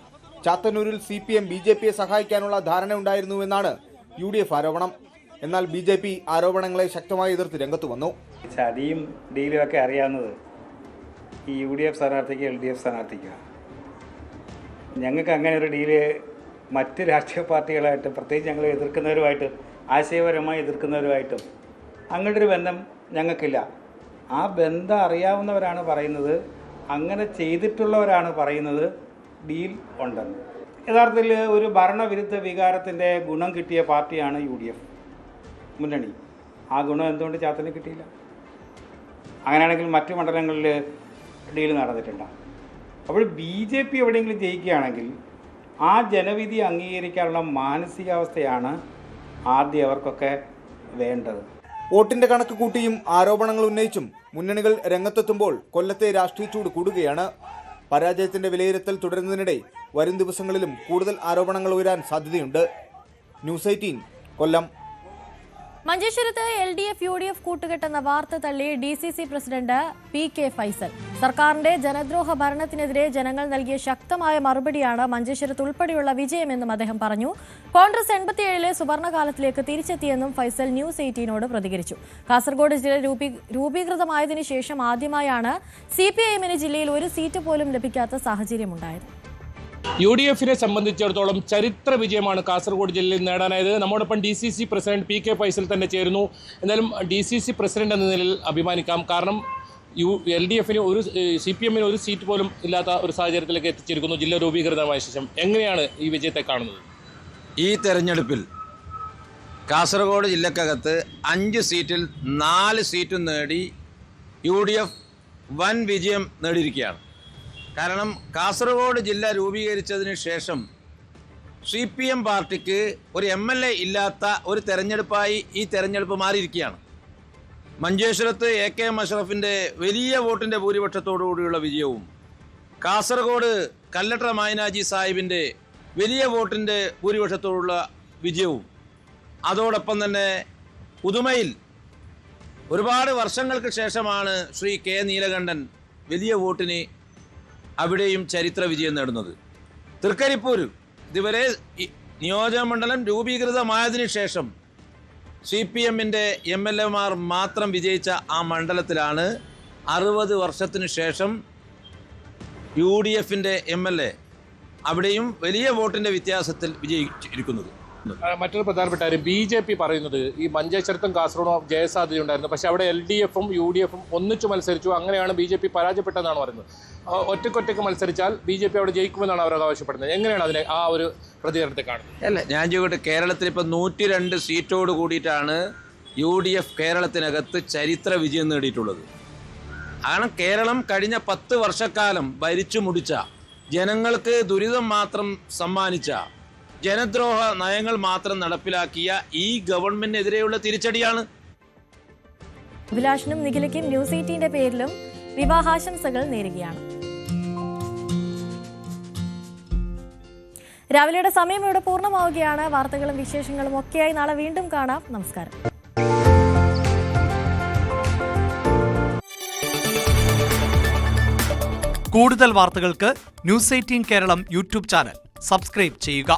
ചാത്തന്നൂരിൽ CPM BJP-യെ സഹായിക്കാനുള്ള ധാരണ ഉണ്ടായിരുന്നുവെന്നാണ് UDF ആരോപണം. എന്നാൽ BJP ആരോപണങ്ങളെ ശക്തമായി എതിർത്ത് രംഗത്ത് വന്നു. ചതിയും ഡീലും ഒക്കെ അറിയാവുന്നത് ഈ UDF സ്ഥാനാർത്ഥിക്ക് LDF സ്ഥാനാർത്ഥിക്കുക. ഞങ്ങൾക്ക് അങ്ങനെ ഒരു ഡീല് മറ്റ് രാഷ്ട്രീയ പാർട്ടികളായിട്ട്, പ്രത്യേകിച്ച് ഞങ്ങൾ എതിർക്കുന്നവരുമായിട്ട്, ആശയപരമായി എതിർക്കുന്നവരുമായിട്ടും അങ്ങനത്തെ ഒരു ബന്ധം ഞങ്ങൾക്കില്ല. ആ ബന്ധം അറിയാവുന്നവരാണ് പറയുന്നത്, അങ്ങനെ ചെയ്തിട്ടുള്ളവരാണ് പറയുന്നത് ഡീൽ ഉണ്ടെന്ന്. യഥാർത്ഥത്തിൽ ഒരു ഭരണവിരുദ്ധ വികാരത്തിൻ്റെ ഗുണം കിട്ടിയ പാർട്ടിയാണ് UDF മുന്നണി. ആ ഗുണം എന്തുകൊണ്ട് ചാത്തന് കിട്ടിയില്ല? അങ്ങനെയാണെങ്കിൽ മറ്റു മണ്ഡലങ്ങളിൽ ഡീൽ നടന്നിട്ടുണ്ടാകും. അപ്പോൾ BJP എവിടെയെങ്കിലും ജയിക്കുകയാണെങ്കിൽ ആ ജനവിധി അംഗീകരിക്കാനുള്ള മാനസികാവസ്ഥയാണ് ആദ്യം അവർക്കൊക്കെ വേണ്ടത്. വോട്ടിന്റെ കണക്ക് കൂട്ടിയും ആരോപണങ്ങൾ ഉന്നയിച്ചും മുന്നണികൾ രംഗത്തെത്തുമ്പോൾ കൊല്ലത്തെ രാഷ്ട്രീയ ചൂട് കൂടുകയാണ്. പരാജയത്തിന്റെ വിലയിരുത്തൽ തുടരുന്നതിനിടെ വരും ദിവസങ്ങളിലും കൂടുതൽ ആരോപണങ്ങൾ ഉയരാൻ സാധ്യതയുണ്ട്. ന്യൂസ് 18 കൊല്ലം. മഞ്ചേശ്വരത്ത് LDF UDF കൂട്ടുകെട്ടെന്ന വാർത്ത തള്ളി DCC പ്രസിഡന്റ് PK ഫൈസൽ. സർക്കാരിന്റെ ജനദ്രോഹ ഭരണത്തിനെതിരെ ജനങ്ങൾ നൽകിയ ശക്തമായ മറുപടിയാണ് മഞ്ചേശ്വരത്ത് ഉൾപ്പെടെയുള്ള വിജയമെന്നും അദ്ദേഹം പറഞ്ഞു. കോൺഗ്രസ് 87-ലെ സുവർണകാലത്തിലേക്ക് തിരിച്ചെത്തിയെന്നും ഫൈസൽ ന്യൂസ് 18നോട് പ്രതികരിച്ചു. കാസർഗോഡ് ജില്ല രൂപീകൃതമായതിനു ശേഷം ആദ്യമായാണ് CPIM-ന് ജില്ലയിൽ ഒരു സീറ്റ് പോലും ലഭിക്കാത്ത സാഹചര്യമുണ്ടായത്. UDF-നെ സംബന്ധിച്ചിടത്തോളം ചരിത്ര വിജയമാണ് കാസർഗോഡ് ജില്ലയിൽ നേടാനായത്. നമ്മോടൊപ്പം DCC പ്രസിഡന്റ് PK ഫൈസൽ തന്നെ ചേരുന്നു. എന്നാലും DCC പ്രസിഡന്റ് എന്ന നിലയിൽ അഭിമാനിക്കാം. കാരണം LDF-ന് CPM-ന് ഒരു സീറ്റ് പോലും ഇല്ലാത്ത ഒരു സാഹചര്യത്തിലേക്ക് എത്തിച്ചിരിക്കുന്നു ജില്ല രൂപീകൃതമായ ശേഷം. എങ്ങനെയാണ് ഈ വിജയത്തെ കാണുന്നത്? ഈ തെരഞ്ഞെടുപ്പിൽ കാസർഗോഡ് ജില്ലക്കകത്ത് 5 സീറ്റിൽ 4 സീറ്റും നേടി UDF വൻ വിജയം നേടിയിരിക്കുകയാണ്. കാരണം കാസർഗോഡ് ജില്ല രൂപീകരിച്ചതിന് ശേഷം CPM പാർട്ടിക്ക് ഒരു MLA ഇല്ലാത്ത ഒരു തെരഞ്ഞെടുപ്പായി ഈ തെരഞ്ഞെടുപ്പ് മാറിയിരിക്കുകയാണ്. മഞ്ചേശ്വരത്ത് AK അഷ്റഫിൻ്റെ വലിയ വോട്ടിൻ്റെ ഭൂരിപക്ഷത്തോടുകൂടിയുള്ള വിജയവും കാസർഗോഡ് കല്ലട്ര മൈനാജി സാഹിബിൻ്റെ വലിയ വോട്ടിൻ്റെ ഭൂരിപക്ഷത്തോടുള്ള വിജയവും അതോടൊപ്പം തന്നെ പുതുമയിൽ ഒരുപാട് വർഷങ്ങൾക്ക് ശേഷമാണ് ശ്രീ K നീലകണ്ഠൻ വലിയ വോട്ടിന് അവിടെയും ചരിത്ര വിജയം നേടുന്നത്. തൃക്കരിപ്പൂർ ഇതുവരെ നിയോജകമണ്ഡലം രൂപീകൃതമായതിനു ശേഷം CPM-ൻ്റെ MLA-മാർ മാത്രം വിജയിച്ച ആ മണ്ഡലത്തിലാണ് 60 വർഷത്തിനു ശേഷം UDF-ൻ്റെ MLA അവിടെയും വലിയ വോട്ടിൻ്റെ വ്യത്യാസത്തിൽ വിജയിച്ചിരിക്കുന്നത്. മറ്റൊരു പ്രധാനപ്പെട്ട കാര്യം BJP പറയുന്നത് ഈ മഞ്ചേശ്വരത്തും കാസർഗോഡും ജയസാധ്യതയുണ്ടായിരുന്നു, പക്ഷെ അവിടെ LDF-ഉം UDF-ഉം ഒന്നിച്ചു മത്സരിച്ചു, അങ്ങനെയാണ് BJP പരാജയപ്പെട്ടതെന്നാണ് പറയുന്നത്. ഒറ്റക്കൊറ്റക്ക് മത്സരിച്ചാൽ BJP അവിടെ ജയിക്കുമെന്നാണ് അവർ ആവശ്യപ്പെടുന്നത്. എങ്ങനെയാണ് അതിനെ ആ ഒരു പ്രതികരണത്തെ കാണുന്നത്? അല്ല, ഞാൻ ചോദിക്കട്ടെ, കേരളത്തിൽ ഇപ്പോൾ 102 സീറ്റോട് കൂടിയിട്ടാണ് UDF കേരളത്തിനകത്ത് ചരിത്ര വിജയം നേടിയിട്ടുള്ളത്. കാരണം കേരളം കഴിഞ്ഞ 10 വർഷക്കാലം ഭരിച്ചു മുടിച്ച, ജനങ്ങൾക്ക് ദുരിതം മാത്രം സമ്മാനിച്ച, ജനദ്രോഹ നയങ്ങൾ മാത്രം നടപ്പിലാക്കിയ ഈ ഗവൺമെന്റിനെതിരെയുള്ള തിരിച്ചടിയാണ്. അഭിലാഷിനും നിഖിലയ്ക്കും ന്യൂസ് 18ന്റെ പേരിലും വിവാഹാശംസകൾ നേരുകയാണ്. രാവിലെയുടെ സമയം ഇവിടെ പൂർണ്ണമാവുകയാണ്. വാർത്തകളും വിശേഷങ്ങളും ഒക്കെയായി നാളെ വീണ്ടും കാണാം. നമസ്കാരം. കൂടുതൽ വാർത്തകൾക്ക് news 18 Keralam YouTube channel subscribe ചെയ്യുക.